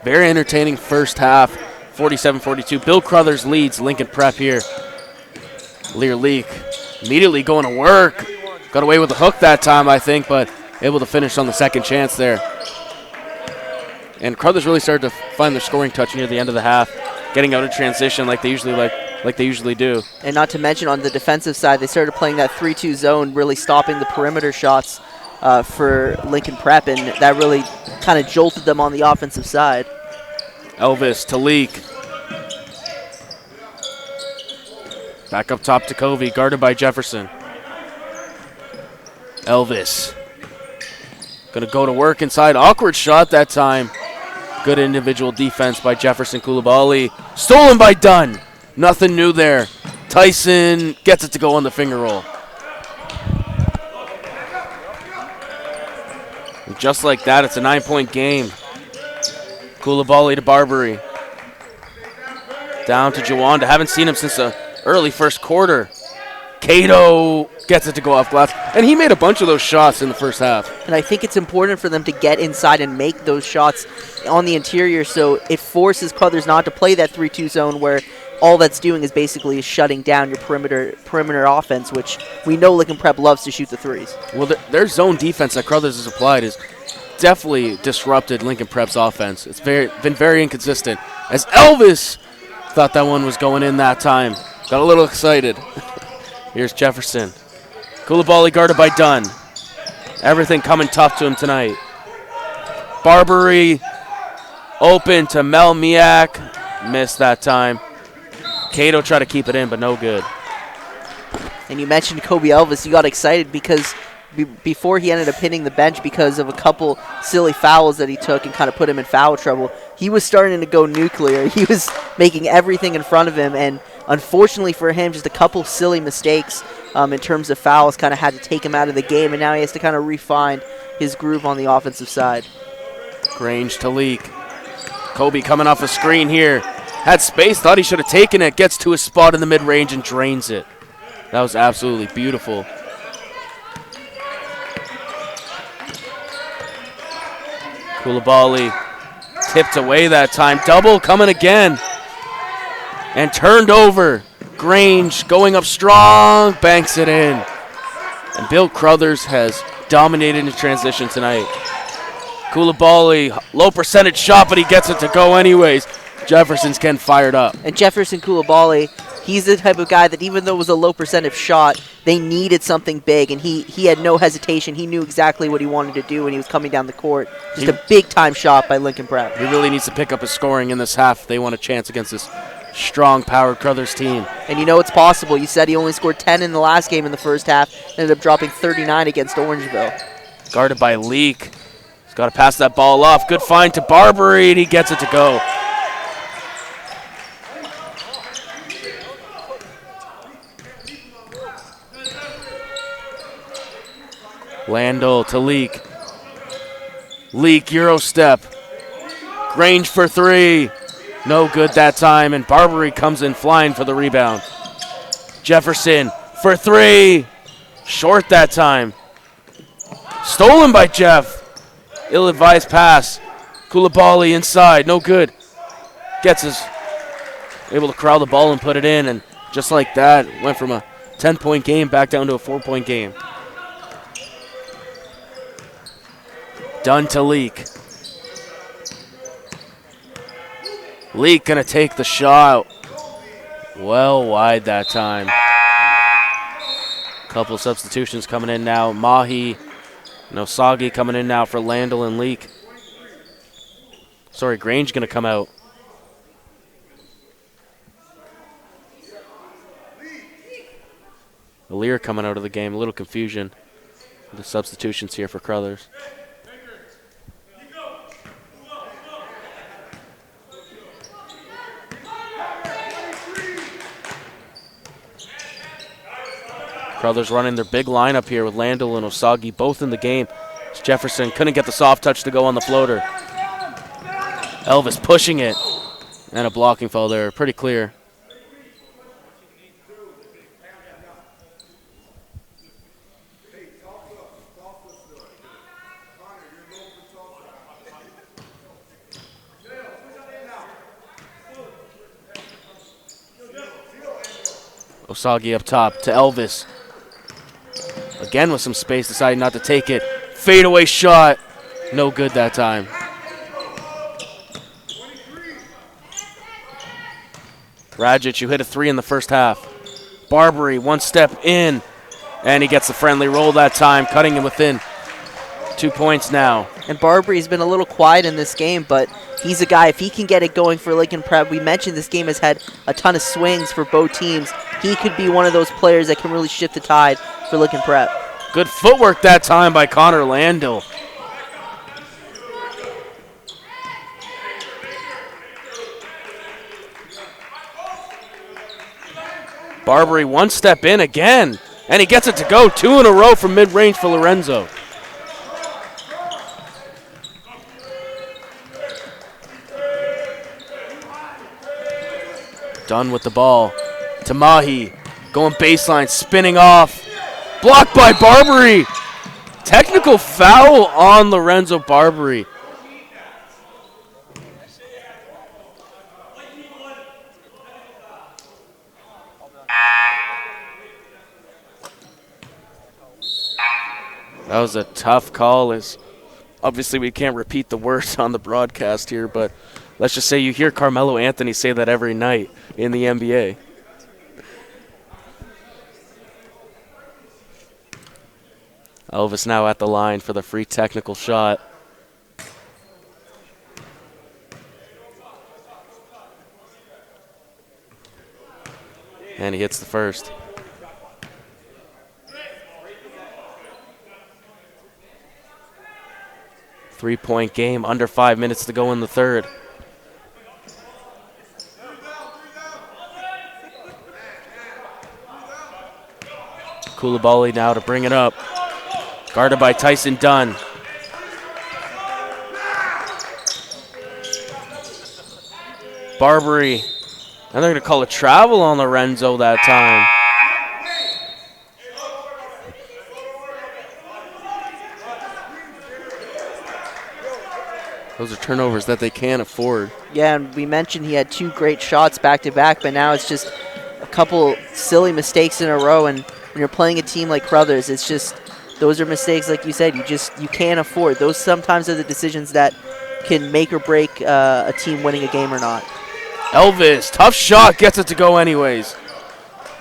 very entertaining first half. 47-42. Bill Crothers leads Lincoln Prep here. Lear Leak immediately going to work. Got away with the hook that time, I think, but able to finish on the second chance there. And Crothers really started to find their scoring touch near the end of the half, getting out of transition like they usually do. And not to mention on the defensive side, they started playing that 3-2 zone, really stopping the perimeter shots for Lincoln Prep, and that really kind of jolted them on the offensive side. Elvis to Leak. Back up top to Covey, guarded by Jefferson. Elvis. Gonna go to work inside. Awkward shot that time. Good individual defense by Jefferson Coulibaly. Stolen by Dunn. Nothing new there. Tyson gets it to go on the finger roll. And just like that, it's a 9-point game. Coulibaly to Barbary. Down to Jawanda. Haven't seen him since the early first quarter. Cato gets it to go off glass. And he made a bunch of those shots in the first half. And I think it's important for them to get inside and make those shots on the interior, so it forces Crothers not to play that 3-2 zone where all that's doing is basically shutting down your perimeter offense, which we know Lincoln Prep loves to shoot the threes. Well, their zone defense that Crothers has applied is definitely disrupted Lincoln Prep's offense. It's been very inconsistent. As Elvis thought that one was going in that time. Got a little excited. Here's Jefferson. Coulibaly guarded by Dunn. Everything coming tough to him tonight. Barbary open to Mel Miak. Missed that time. Cato tried to keep it in, but no good. And you mentioned Kobe Elvis. You got excited because before he ended up hitting the bench because of a couple silly fouls that he took and kind of put him in foul trouble, he was starting to go nuclear. He was making everything in front of him, and unfortunately for him, just a couple silly mistakes in terms of fouls kind of had to take him out of the game, and now he has to kind of refine his groove on the offensive side. Grange to Leak. Kobe coming off a screen here. Had space, thought he should have taken it. Gets to a spot in the mid-range and drains it. That was absolutely beautiful. Coulibaly tipped away that time. Double coming again. And turned over. Grange going up strong. Banks it in. And Bill Crothers has dominated in transition tonight. Coulibaly, low percentage shot, but he gets it to go anyways. Jefferson's getting fired up. And Jefferson Coulibaly, he's the type of guy that even though it was a low percentage shot, they needed something big, and he had no hesitation. He knew exactly what he wanted to do when he was coming down the court. Just a big-time shot by Lincoln Prep. He really needs to pick up his scoring in this half if they want a chance against this strong, powered Crothers team. And you know it's possible. You said he only scored 10 in the last game in the first half, ended up dropping 39 against Orangeville. Guarded by Leak. He's got to pass that ball off. Good find to Barbary, and he gets it to go. Landel to Leak. Leak, Euro step. Grange for three. No good that time, and Barbary comes in flying for the rebound. Jefferson for three. Short that time. Stolen by Jeff. Ill-advised pass. Coulibaly inside, no good. Gets us able to corral the ball and put it in, and just like that, went from a 10-point game back down to a 4-point game. Dunn to Leak. Leak gonna take the shot. Well wide that time. Couple substitutions coming in now. Mahi and Osagi coming in now for Landel and Leak. Sorry, Grange gonna come out. Lear coming out of the game. A little confusion. The substitutions here for Crothers. Crothers running their big lineup here with Landel and Osagi both in the game. Jefferson couldn't get the soft touch to go on the floater. Elvis pushing it. And a blocking foul there. Pretty clear. Osagi up top to Elvis. Again with some space, deciding not to take it. Fadeaway shot. No good that time. Rajic, you hit a 3 in the first half. Barbary, one step in. And he gets the friendly roll that time, cutting him within 2 points now. And Barbary's been a little quiet in this game, but he's a guy, if he can get it going for Lincoln Prep, we mentioned this game has had a ton of swings for both teams. He could be one of those players that can really shift the tide for Lincoln Prep. Good footwork that time by Connor Landell. Barbary one step in again, and he gets it to go. 2 in a row from mid-range for Lorenzo. Done with the ball. Tamahi going baseline, spinning off. Blocked by Barbary. Technical foul on Lorenzo Barbary. That was a tough call. Obviously, we can't repeat the words on the broadcast here, but let's just say you hear Carmelo Anthony say that every night in the NBA. Elvis now at the line for the free technical shot. And he hits the first. Three-point game, under 5 minutes to go in the third. Koulibaly now to bring it up. Guarded by Tyson Dunn. Barbary. And they're going to call a travel on Lorenzo that time. Those are turnovers that they can't afford. Yeah, and we mentioned he had 2 great shots back-to-back, but now it's just a couple silly mistakes in a row. And when you're playing a team like Crothers, it's just those are mistakes, like you said, you can't afford. Those sometimes are the decisions that can make or break a team winning a game or not. Elvis, tough shot, gets it to go anyways.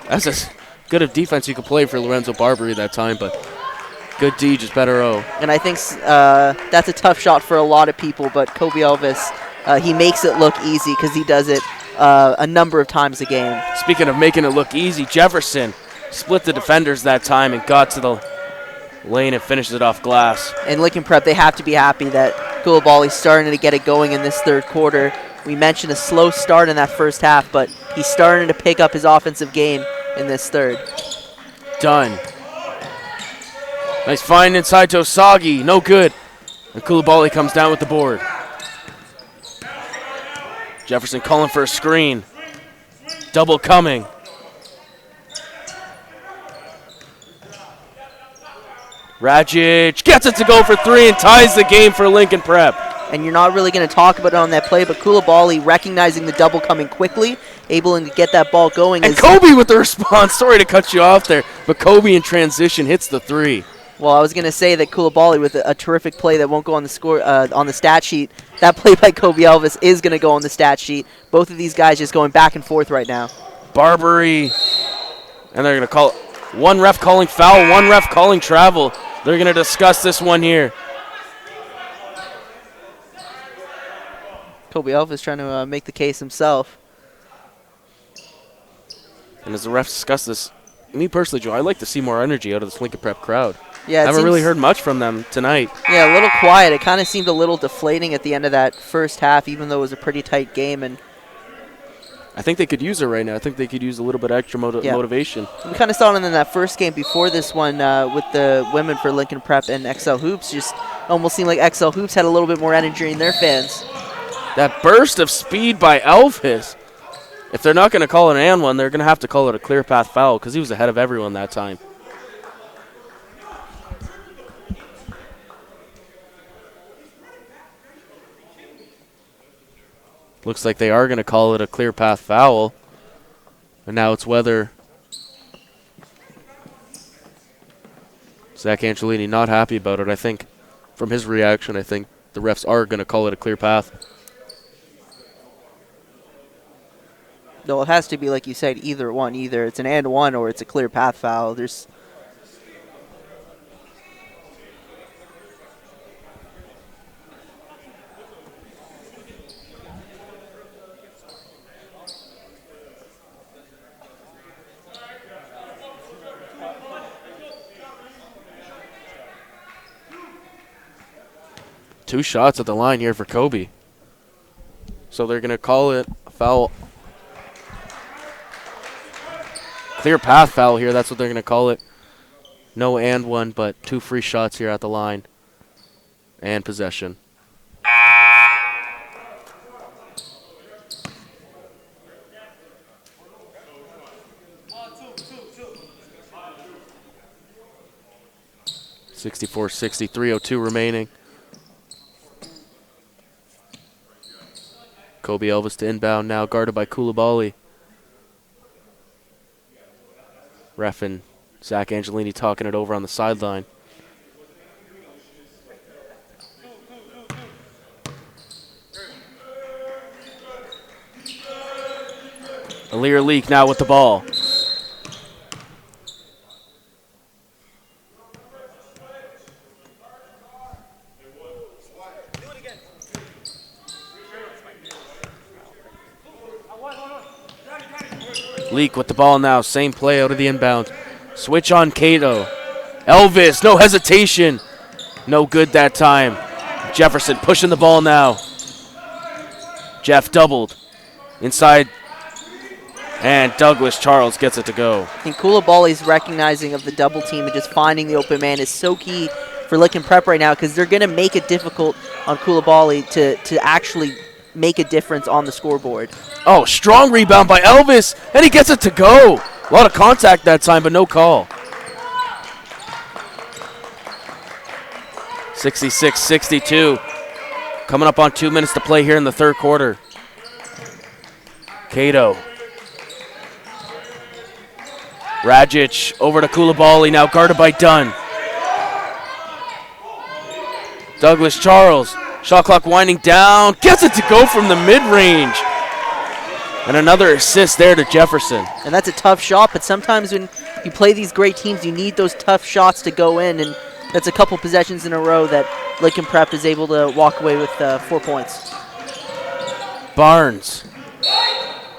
That's as good of defense you could play for Lorenzo Barbary that time, but good D, just better O. And I think that's a tough shot for a lot of people, but Kobe Elvis, he makes it look easy because he does it a number of times a game. Speaking of making it look easy, Jefferson split the defenders that time and got to the lane and finishes it off glass. And Lincoln Prep, they have to be happy that Koulibaly's starting to get it going in this third quarter. We mentioned a slow start in that first half, but he's starting to pick up his offensive game in this third. Done. Nice find inside to Osagi. No good. And Koulibaly comes down with the board. Jefferson calling for a screen. Double coming. Rajic gets it to go for 3 and ties the game for Lincoln Prep. And you're not really going to talk about it on that play, but Koulibaly recognizing the double coming quickly, able to get that ball going. And Kobe with the response. Sorry to cut you off there, but Kobe in transition hits the 3. Well, I was going to say that Koulibaly with a terrific play that won't go on the score on the stat sheet. That play by Kobe Elvis is going to go on the stat sheet. Both of these guys just going back and forth right now. Barbary, and they're going to call one ref calling foul, one ref calling travel. They're going to discuss this one here. Kobe Elvis trying to make the case himself. And as the refs discuss this, me personally, Joe, I like to see more energy out of this Lincoln Prep crowd. Yeah, I haven't really heard much from them tonight. Yeah, a little quiet. It kind of seemed a little deflating at the end of that first half, even though it was a pretty tight game. And I think they could use it right now. I think they could use a little bit extra motivation. We kind of saw it in that first game before this one with the women for Lincoln Prep and XL Hoops. Just almost seemed like XL Hoops had a little bit more energy in their fans. That burst of speed by Elvis. If they're not going to call it an and one, they're going to have to call it a clear path foul because he was ahead of everyone that time. Looks like they are going to call it a clear path foul. And now it's whether Zach Angelini not happy about it. I think from his reaction, I think the refs are going to call it a clear path. No, it has to be, like you said, either one. Either it's an and one or it's a clear path foul. There's Two shots at the line here for Kobe. So they're going to call it a foul. Clear path foul here. That's what they're going to call it. No and one, but 2 free shots here at the line. And possession. .64-60, 3:02 remaining. Kobe Elvis to inbound now, guarded by Koulibaly. Ref and Zach Angelini talking it over on the sideline. Alir Leak now with the ball. Leak with the ball now. Same play out of the inbound. Switch on Cato. Elvis, no hesitation. No good that time. Jefferson pushing the ball now. Jeff doubled. Inside. And Douglas Charles gets it to go. And Koulibaly's recognizing of the double team and just finding the open man is so key for Lincoln Prep right now because they're going to make it difficult on Koulibaly to actually make a difference on the scoreboard. Oh, strong rebound by Elvis, and he gets it to go. A lot of contact that time, but no call. 66-62. Coming up on 2 minutes to play here in the third quarter. Cato. Rajic over to Koulibaly, now guarded by Dunn. Douglas Charles. Shot clock winding down. Gets it to go from the mid-range. And another assist there to Jefferson. And that's a tough shot, but sometimes when you play these great teams, you need those tough shots to go in, and that's a couple possessions in a row that Lincoln Prep is able to walk away with 4 points. Barnes.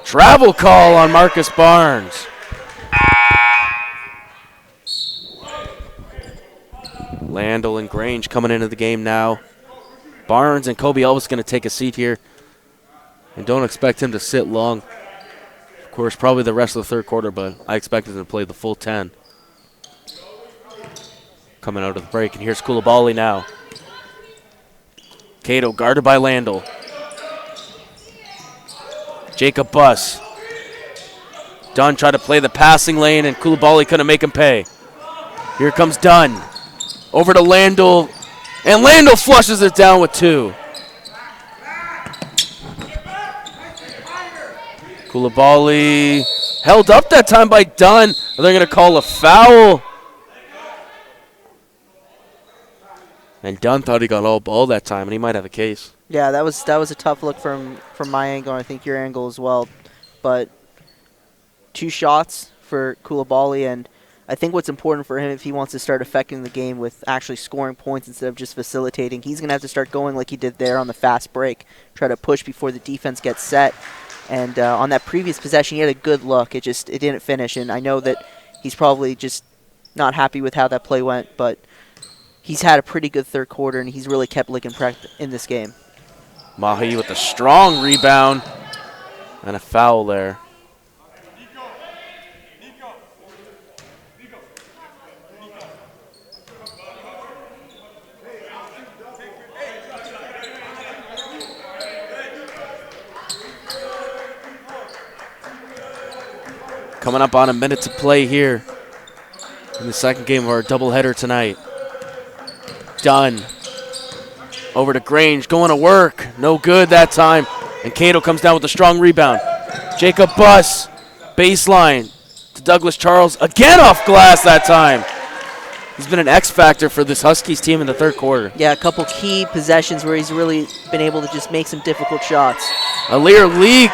Travel call on Marcus Barnes. Landell and Grange coming into the game now. Barnes and Kobe Elvis going to take a seat here. And don't expect him to sit long. Of course, probably the rest of the third quarter, but I expect him to play the full 10. Coming out of the break, and here's Koulibaly now. Cato guarded by Landell. Jacob Buss. Dunn tried to play the passing lane, and Koulibaly couldn't make him pay. Here comes Dunn. Over to Landell, and Landell flushes it down with 2. Koulibaly held up that time by Dunn. They're going to call a foul. And Dunn thought he got all ball that time, and he might have a case. Yeah, that was a tough look from my angle, and I think your angle as well. But 2 shots for Koulibaly, and I think what's important for him if he wants to start affecting the game with actually scoring points instead of just facilitating, he's going to have to start going like he did there on the fast break, try to push before the defense gets set. And on that previous possession, he had a good look. It didn't finish, and I know that he's probably just not happy with how that play went, but he's had a pretty good third quarter, and he's really kept Lincoln Prep in this game. Mahi with a strong rebound and a foul there. Coming up on a minute to play here in the second game of our doubleheader tonight. Dunn. Over to Grange, going to work. No good that time. And Cato comes down with a strong rebound. Jacob Buss, baseline to Douglas Charles. Again off glass that time. He's been an X factor for this Huskies team in the third quarter. Yeah, a couple key possessions where he's really been able to just make some difficult shots. Alir League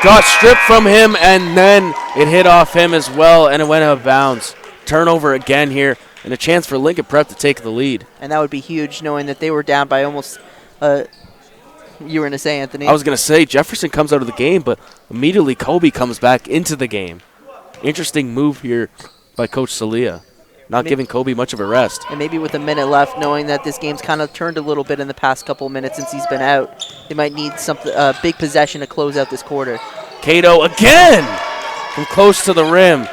got stripped from him, and then it hit off him as well, and it went out of bounds. Turnover again here, and a chance for Lincoln Prep to take the lead. And that would be huge, knowing that they were down by almost you were going to say, Anthony? I was going to say Jefferson comes out of the game, but immediately Kobe comes back into the game. Interesting move here by Coach Salia, not giving Kobe much of a rest. And maybe with a minute left, knowing that this game's kind of turned a little bit in the past couple of minutes since he's been out, they might need something a big possession to close out this quarter. Cato again from close to the rim.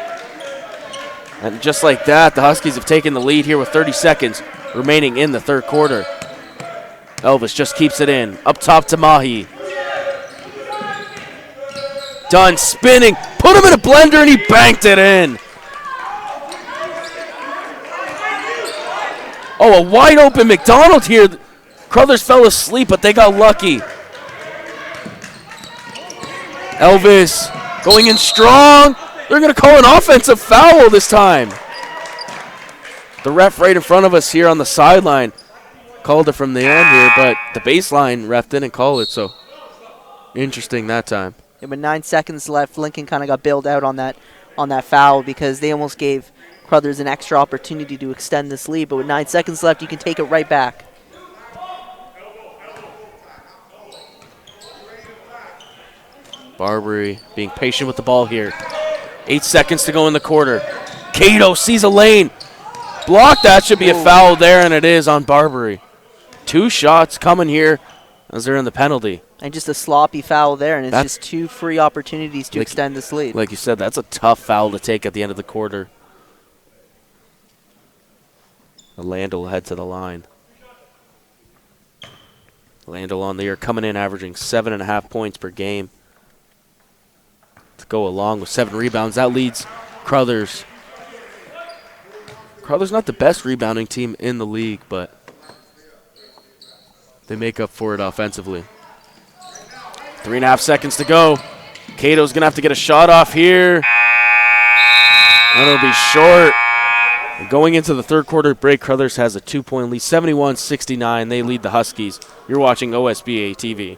And just like that, the Huskies have taken the lead here with 30 seconds remaining in the third quarter. Elvis just keeps it in. Up top to Mahi. Dunn spinning. Put him in a blender, and he banked it in. Oh, a wide open McDonald here. Crothers fell asleep, but they got lucky. Elvis going in strong. They're going to call an offensive foul this time. The ref right in front of us here on the sideline called it from the end here, but the baseline ref didn't call it, so interesting that time. And with 9 seconds left, Lincoln kind of got bailed out on that foul because they almost gave Crothers an extra opportunity to extend this lead. But with 9 seconds left, you can take it right back. Barbary being patient with the ball here. 8 seconds to go in the quarter. Cato sees a lane. Block, that should be a foul there, and it is on Barbary. 2 shots coming here as they're in the penalty. And just a sloppy foul there, and it's just 2 free opportunities to extend this lead. Like you said, that's a tough foul to take at the end of the quarter. Landell will head to the line. Landell on the year coming in averaging 7.5 points per game. To go along with 7 rebounds, that leads Crothers. Crothers not the best rebounding team in the league, but they make up for it offensively. 3.5 seconds to go. Cato's going to have to get a shot off here. And it'll be short. And going into the third quarter break, Crothers has a 2-point lead, 71-69. They lead the Huskies. You're watching OSBA TV.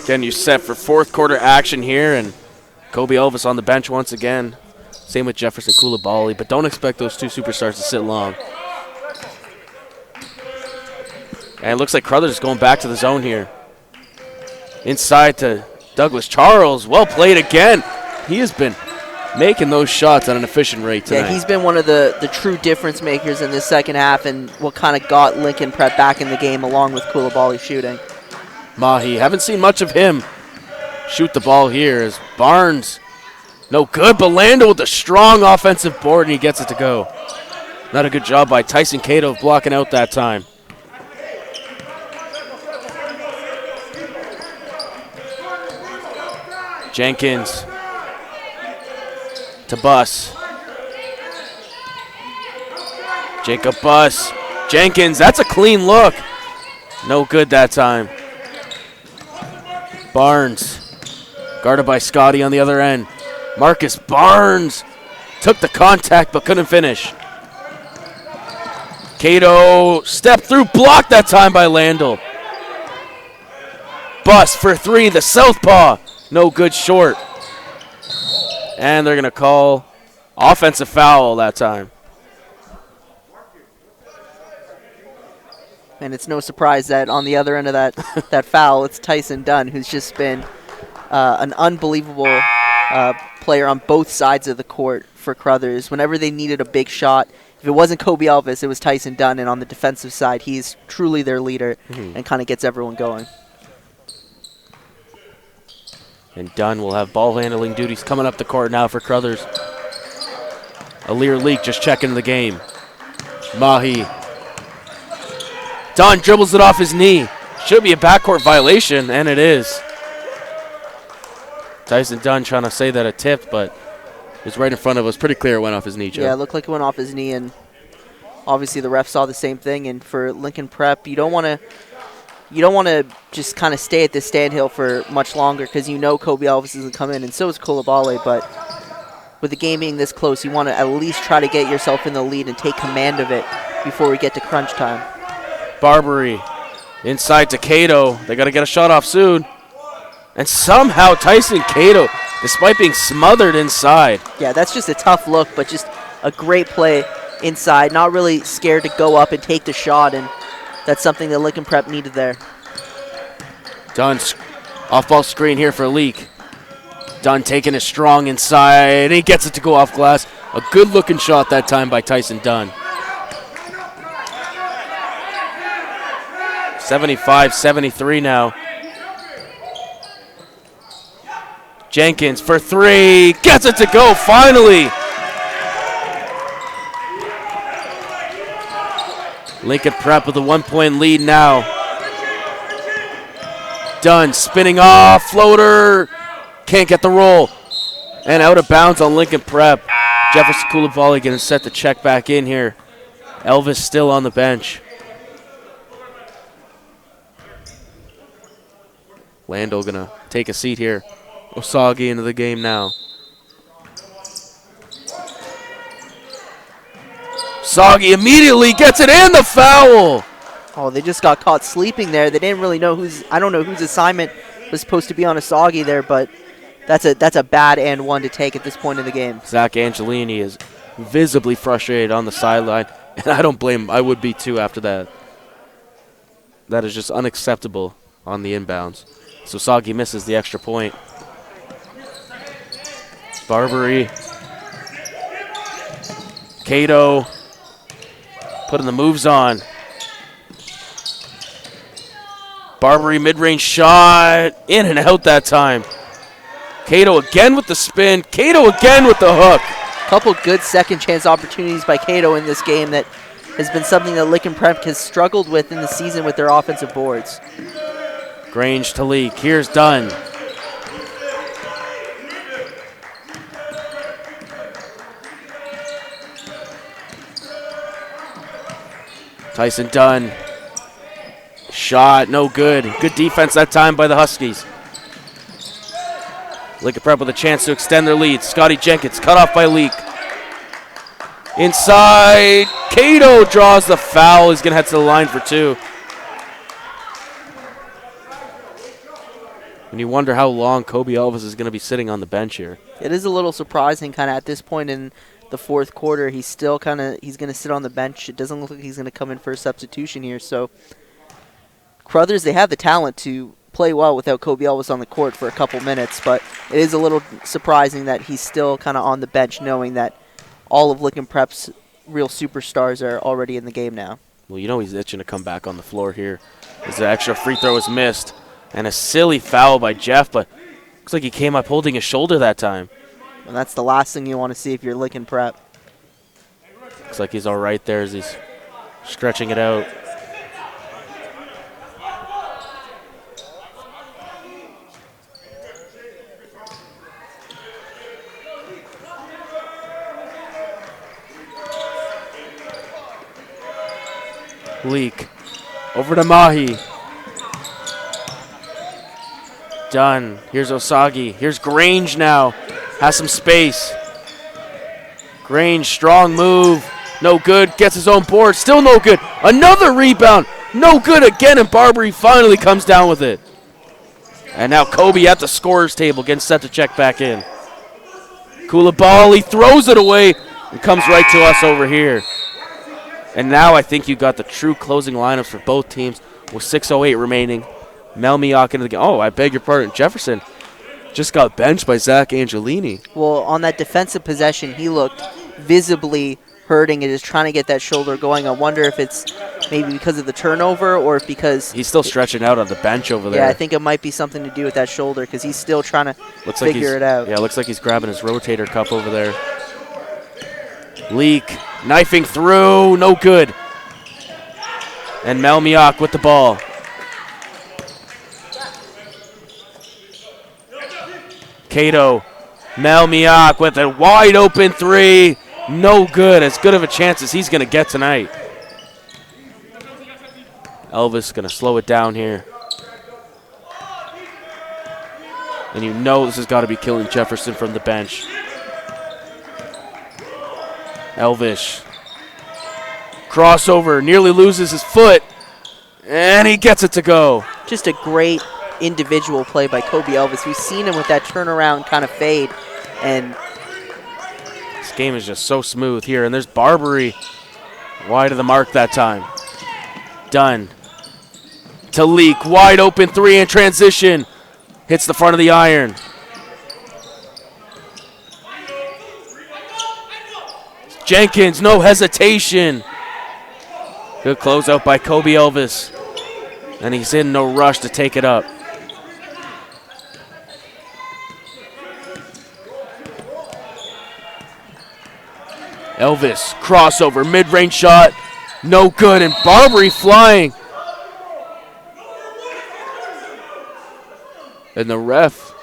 Again, you set for fourth quarter action here, and Kobe Elvis on the bench once again. Same with Jefferson Coulibaly, but don't expect those two superstars to sit long. And it looks like Crothers is going back to the zone here. Inside to Douglas Charles. Well played again. He has been making those shots at an efficient rate tonight. Yeah, he's been one of the true difference makers in this second half and what kind of got Lincoln Prep back in the game along with Coulibaly shooting. Mahi, haven't seen much of him shoot the ball here as Barnes, no good, but Lando with a strong offensive board and he gets it to go. Not a good job by Tyson Cato of blocking out that time. Jenkins to Buss. Jacob Buss. Jenkins, that's a clean look. No good that time. Barnes, guarded by Scotty on the other end. Marcus Barnes took the contact but couldn't finish. Cato stepped through, blocked that time by Landell. Buss for three, the southpaw. No good, short. And they're going to call offensive foul that time. And it's no surprise that on the other end of that foul, it's Tyson Dunn, who's just been an unbelievable player on both sides of the court for Crothers. Whenever they needed a big shot, if it wasn't Kobe Elvis, it was Tyson Dunn. And on the defensive side, he's truly their leader and kind of gets everyone going. And Dunn will have ball handling duties coming up the court now for Crothers. Alir Leak just checking the game. Mahi. Dunn dribbles it off his knee. Should be a backcourt violation, and it is. Tyson Dunn trying to say that it tipped, but it's right in front of us. Pretty clear it went off his knee, Joe. Yeah, it looked like it went off his knee, and obviously the ref saw the same thing. And for Lincoln Prep, you don't want to just kind of stay at this standhill for much longer because you know Kobe Elvis isn't come in, and so is Coulibaly. But with the game being this close, you want to at least try to get yourself in the lead and take command of it before we get to crunch time. Barbary inside to Cato. They got to get a shot off soon. And somehow Tyson Cato, despite being smothered inside. Yeah, that's just a tough look, but just a great play inside. Not really scared to go up and take the shot, and that's something that Lincoln Prep needed there. Dunn, off-ball screen here for Leak. Dunn taking it strong inside, and he gets it to go off glass. A good-looking shot that time by Tyson Dunn. 75-73 now. Jenkins for three. Gets it to go, finally. Lincoln Prep with a 1-point lead now. Dunn spinning off. Floater. Can't get the roll. And out of bounds on Lincoln Prep. Jefferson Coulibaly getting set to check back in here. Elvis still on the bench. Lando gonna take a seat here. Osagi into the game now. Soggy immediately gets it and the foul. Oh, they just got caught sleeping there. They didn't really know I don't know whose assignment was supposed to be on Osagi there, but that's a bad and one to take at this point in the game. Zach Angelini is visibly frustrated on the sideline, and I don't blame him. I would be too after that. That is just unacceptable on the inbounds. So Soggy misses the extra point. Barbary. Cato putting the moves on. Barbary mid-range shot. In and out that time. Cato again with the spin. Cato again with the hook. Couple good second chance opportunities by Cato in this game that has been something that Lincoln Prep has struggled with in the season with their offensive boards. Grange to Leak. Here's Dunn. Tyson Dunn. Shot, no good. Good defense that time by the Huskies. Lincoln Prep with a chance to extend their lead. Scotty Jenkins cut off by Leak. Inside. Cato draws the foul. He's going to head to the line for two. And you wonder how long Kobe Elvis is going to be sitting on the bench here. It is a little surprising kind of at this point in the fourth quarter. He's going to sit on the bench. It doesn't look like he's going to come in for a substitution here. So Crothers, they have the talent to play well without Kobe Elvis on the court for a couple minutes, but it is a little surprising that he's still kind of on the bench knowing that all of Lincoln Prep's real superstars are already in the game now. Well, you know he's itching to come back on the floor here. As the extra free throw is missed. And a silly foul by Jeff, but looks like he came up holding his shoulder that time. And that's the last thing you want to see if you're Lincoln Prep. Looks like he's all right there as he's stretching it out. Leak. Over to Mahi. Done. Here's Osagi. Here's Grange now. Has some space. Grange, strong move. No good. Gets his own board. Still no good. Another rebound. No good again, and Barbary finally comes down with it. And now Kobe at the scorer's table getting set to check back in. Koulibaly throws it away and comes right to us over here. And now I think you got the true closing lineups for both teams with 6:08 remaining. Melmiak into the game. Oh, I beg your pardon. Jefferson just got benched by Zach Angelini. Well, on that defensive possession, he looked visibly hurting and is trying to get that shoulder going. I wonder if it's maybe because of the turnover or if because he's still stretching out on the bench over there. Yeah, I think it might be something to do with that shoulder because he's still trying to figure it out. Yeah, looks like he's grabbing his rotator cuff over there. Leak, knifing through, no good. And Melmiak with the ball. Cato, Melmiak with a wide open three. No good. As good of a chance as he's going to get tonight. Elvis going to slow it down here. And you know this has got to be killing Jefferson from the bench. Elvis. Crossover, nearly loses his foot. And he gets it to go. Just a great individual play by Kobe Elvis. We've seen him with that turnaround kind of fade. And this game is just so smooth here. And there's Barbary wide of the mark that time. Done. To Leak, wide open three in transition. Hits the front of the iron. Jenkins, no hesitation. Good closeout by Kobe Elvis. And he's in no rush to take it up. Elvis, crossover, mid-range shot. No good, and Barbary flying. And the ref.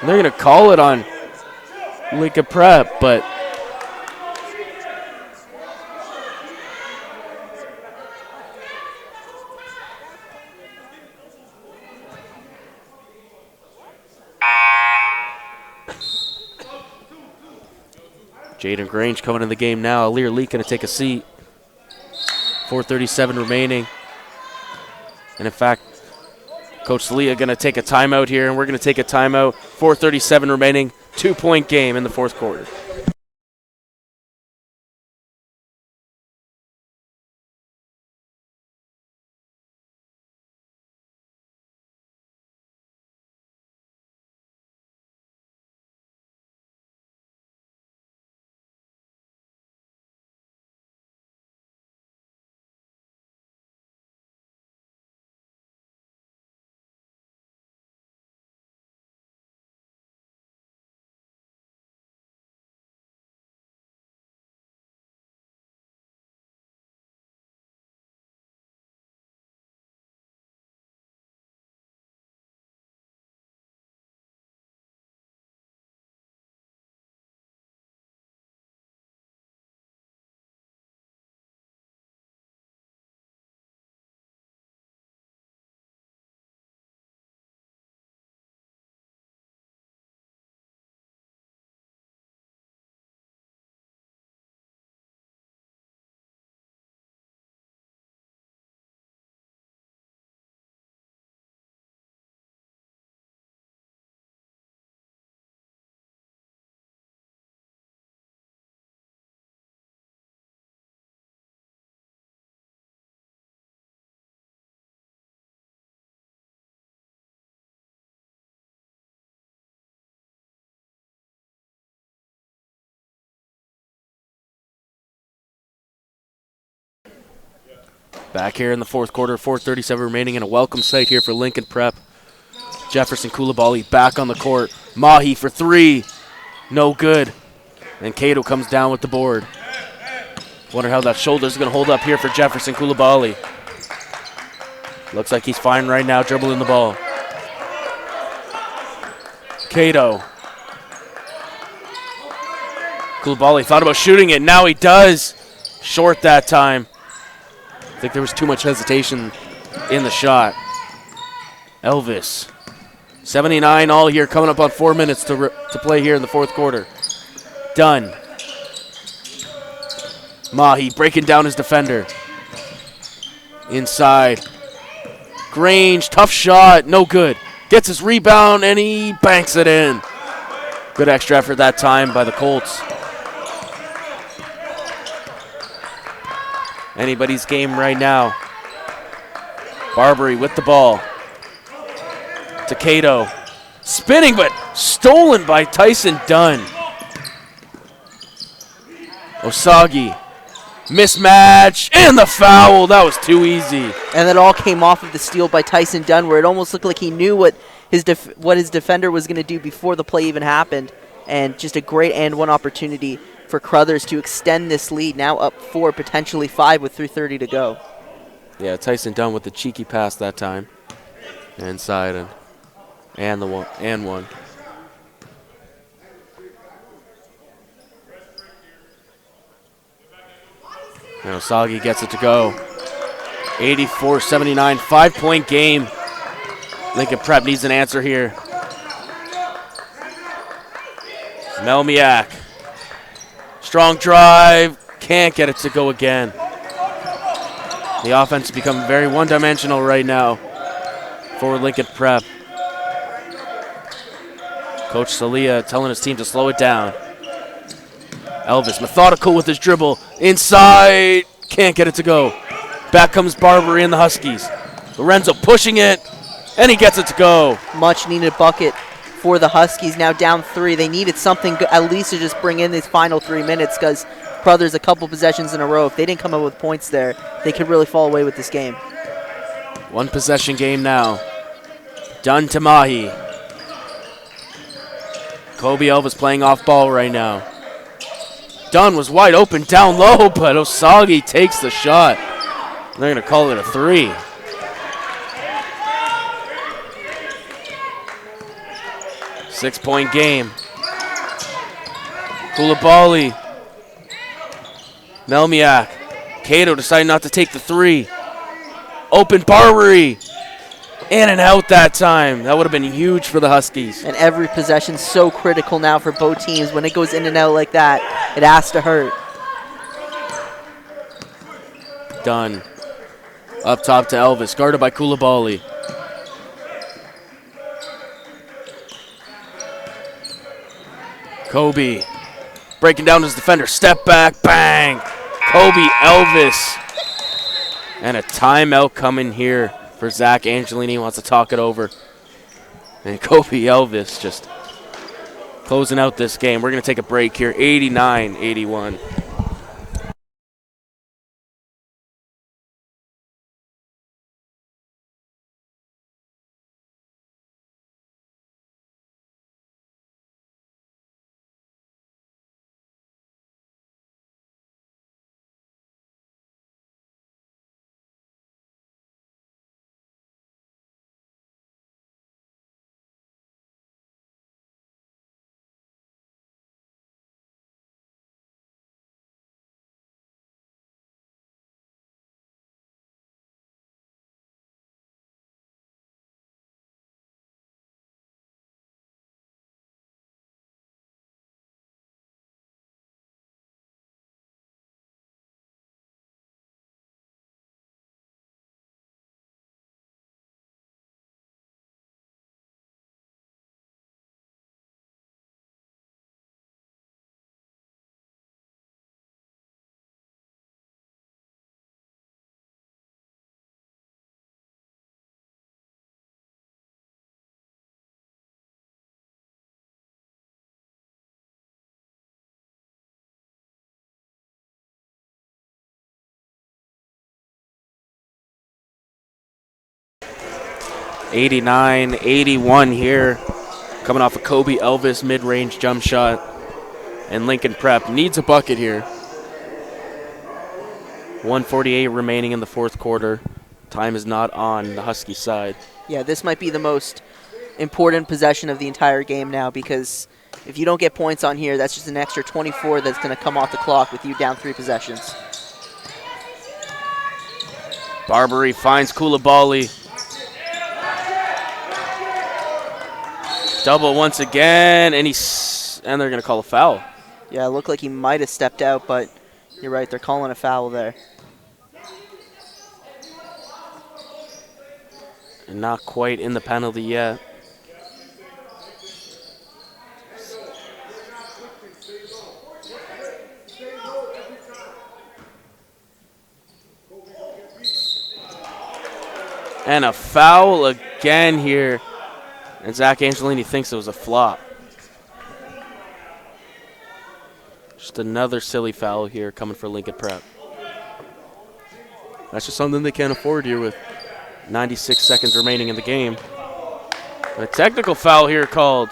They're going to call it on Lincoln Prep, but Jaden Grange coming in the game now. Alir Leak going to take a seat. 4:37 remaining. And in fact, Coach Leah going to take a timeout here, and we're going to take a timeout. 4:37 remaining. 2-point game in the fourth quarter. Back here in the fourth quarter, 4:37 remaining, and a welcome sight here for Lincoln Prep. Jefferson Koulibaly back on the court. Mahi for three. No good. And Cato comes down with the board. Wonder how that shoulder's going to hold up here for Jefferson Koulibaly. Looks like he's fine right now, dribbling the ball. Cato. Koulibaly thought about shooting it. Now he does. Short that time. I think there was too much hesitation in the shot. Elvis. 79 all here, coming up on 4 minutes to play here in the fourth quarter. Dunn. Mahi breaking down his defender. Inside. Grange, tough shot, no good. Gets his rebound, and he banks it in. Good extra effort that time by the Colts. Anybody's game right now. Barbary with the ball. To Cato. Spinning, but stolen by Tyson Dunn. Osagi. Mismatch, and the foul. That was too easy. And that all came off of the steal by Tyson Dunn, where it almost looked like he knew what his defender was going to do before the play even happened. And just a great and-one opportunity for Crothers to extend this lead, now up 4, potentially 5 with 3:30 to go. Yeah, Tyson Dunn with the cheeky pass that time. Inside and one. And Osagi gets it to go. 84-79, 5-point game. Lincoln Prep needs an answer here. Melmiak. Strong drive. Can't get it to go again. The offense has become very one-dimensional right now for Lincoln Prep. Coach Salia telling his team to slow it down. Elvis, methodical with his dribble. Inside, can't get it to go. Back comes Barbary and the Huskies. Lorenzo pushing it, and he gets it to go. Much needed bucket for the Huskies, now down 3. They needed something at least to just bring in these final 3 minutes, because Crothers a couple possessions in a row. If they didn't come up with points there, they could really fall away with this game. One possession game now. Dunn to Mahi. Kobe Elvis playing off ball right now. Dunn was wide open down low, but Osagi takes the shot. They're going to call it a 3. Six-point game. Koulibaly. Melmiak. Cato decided not to take the 3. Open Barbary. In and out that time. That would have been huge for the Huskies. And every possession so critical now for both teams. When it goes in and out like that, it has to hurt. Dunn. Up top to Elvis, guarded by Koulibaly. Kobe. Breaking down his defender. Step back, bang. Kobe Elvis. And a timeout coming here for Zach Angelini. Wants to talk it over. And Kobe Elvis just closing out this game. We're going to take a break here. 89-81. 89-81 here. Coming off a Kobe Elvis mid-range jump shot. And Lincoln Prep needs a bucket here. 1:48 remaining in the fourth quarter. Time is not on the Husky side. Yeah, this might be the most important possession of the entire game now, because if you don't get points on here, that's just an extra 24 that's going to come off the clock with you down 3 possessions. Barbary finds Koulibaly. Double once again, and they're going to call a foul. Yeah, it looked like he might have stepped out, but you're right, they're calling a foul there. And not quite in the penalty yet. And a foul again here. And Zach Angelini thinks it was a flop. Just another silly foul here coming for Lincoln Prep. That's just something they can't afford here with 96 seconds remaining in the game. A technical foul here called.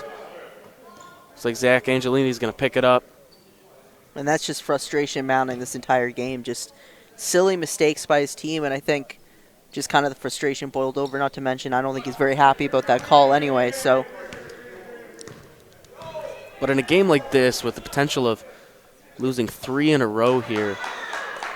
Looks like Zach Angelini's going to pick it up. And that's just frustration mounting this entire game. Just silly mistakes by his team, and I think just kind of the frustration boiled over, not to mention I don't think he's very happy about that call anyway. So, but in a game like this with the potential of losing 3 in a row here,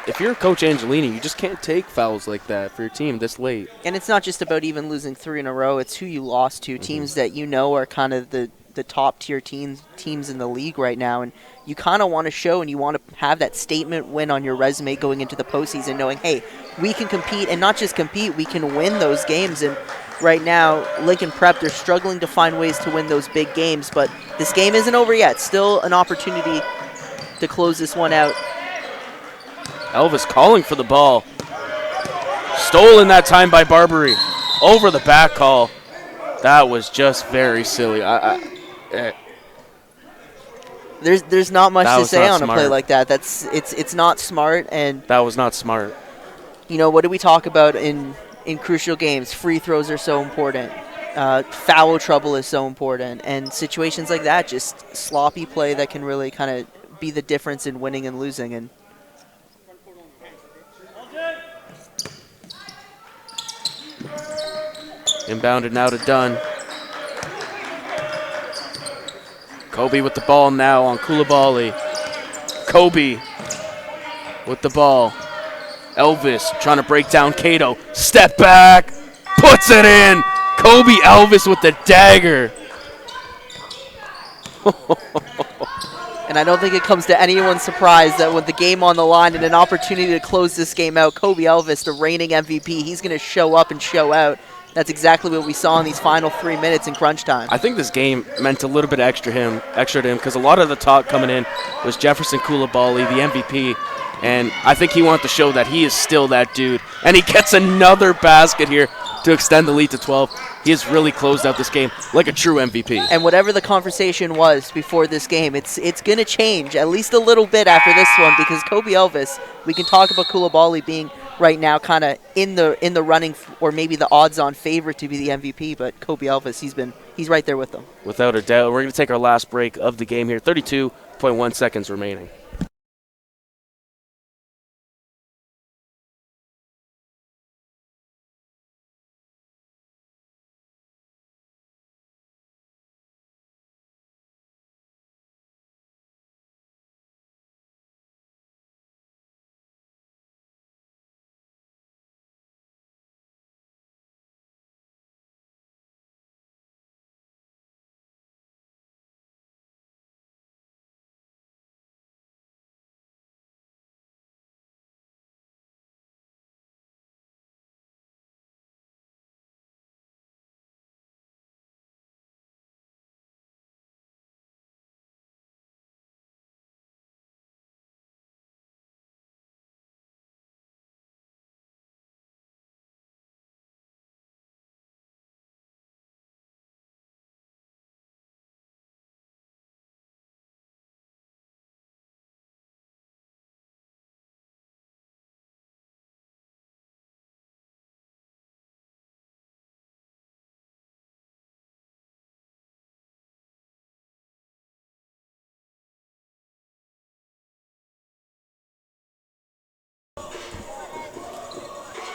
if you're Coach Angelini, you just can't take fouls like that for your team this late. and it's not just about even losing 3 in a row, it's who you lost to, teams that you know are kind of the top tier teams in the league right now, and you kind of want to show and you want to have that statement win on your resume going into the postseason, knowing, hey, we can compete, and not just compete, we can win those games. And right now, Lincoln Prep, they're struggling to find ways to win those big games, but this game isn't over yet. Still an opportunity to close this one out. Elvis calling for the ball. Stolen that time by Barbary. Over the back call. That was just very silly. There's not much to say on a play smart. like that. It's not smart, and That was not smart. you know, what do we talk about in crucial games? Free throws are so important. Foul trouble is so important, and situations like that, just sloppy play that can really kind of be the difference in winning and losing. And Inbounded now to Dunn. Kobe with the ball now on Koulibaly. Kobe with the ball. Elvis trying to break down Cato. Step back. Puts it in. Kobe Elvis with the dagger. and I don't think it comes to anyone's surprise that with the game on the line and an opportunity to close this game out, Kobe Elvis, the reigning MVP, he's going to show up and show out. That's exactly what we saw in these final 3 minutes in crunch time. I think this game meant a little bit extra to him because a lot of the talk coming in was Jefferson Koulibaly, the MVP, and I think he wanted to show that he is still that dude. And he gets another basket here to extend the lead to 12. He has really closed out this game like a true MVP. And whatever the conversation was before this game, it's going to change at least a little bit after this one, because Kobe Elvis, we can talk about Koulibaly being right now kind of in the running, or maybe the odds-on favorite to be the MVP, but Kobe Elvis, he's right there with them. Without a doubt. We're going to take our last break of the game here. 32.1 seconds remaining.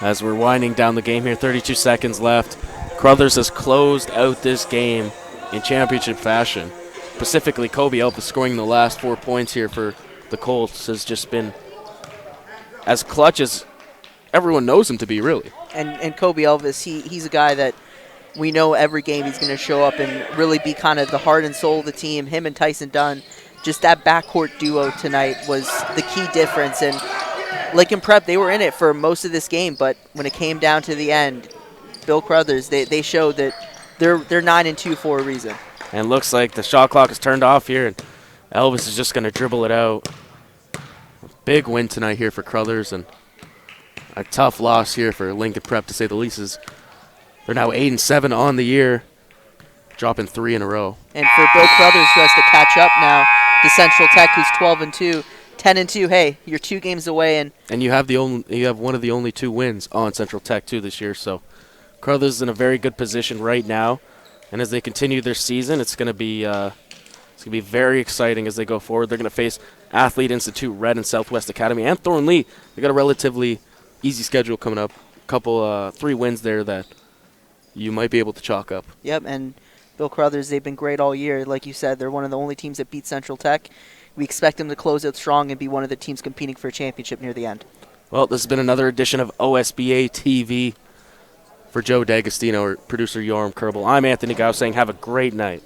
As we're winding down the game here, 32 seconds left. Crothers has closed out this game in championship fashion. Specifically, Kobe Elvis scoring the last 4 points here for the Colts has just been as clutch as everyone knows him to be, really. And Kobe Elvis, he's a guy that we know every game he's going to show up and really be kind of the heart and soul of the team. Him and Tyson Dunn, just that backcourt duo tonight was the key difference. And like in prep, they were in it for most of this game, but when it came down to the end, Bill Crothers, they showed that they're 9-2 for a reason. And looks like the shot clock is turned off here, and Elvis is just going to dribble it out. Big win tonight here for Crothers, and a tough loss here for Lincoln Prep, to say the least. They're now 8-7 on the year, dropping 3 in a row. And for Bill Crothers, who has to catch up now to Central Tech, who's 12-2, 10-2. Hey, you're 2 games away, and you have one of the only 2 wins on Central Tech too this year. So Crothers is in a very good position right now, and as they continue their season, it's going to be very exciting as they go forward. They're going to face Athlete Institute, Red, and Southwest Academy, and Thornlea. They got a relatively easy schedule coming up. A couple 3 wins there that you might be able to chalk up. Yep, and Bill Crothers, they've been great all year. Like you said, they're one of the only teams that beat Central Tech. We expect them to close out strong and be one of the teams competing for a championship near the end. Well, this has been another edition of OSBA TV. For Joe D'Agostino or producer Yoram Kerbal, I'm Anthony Gao saying have a great night.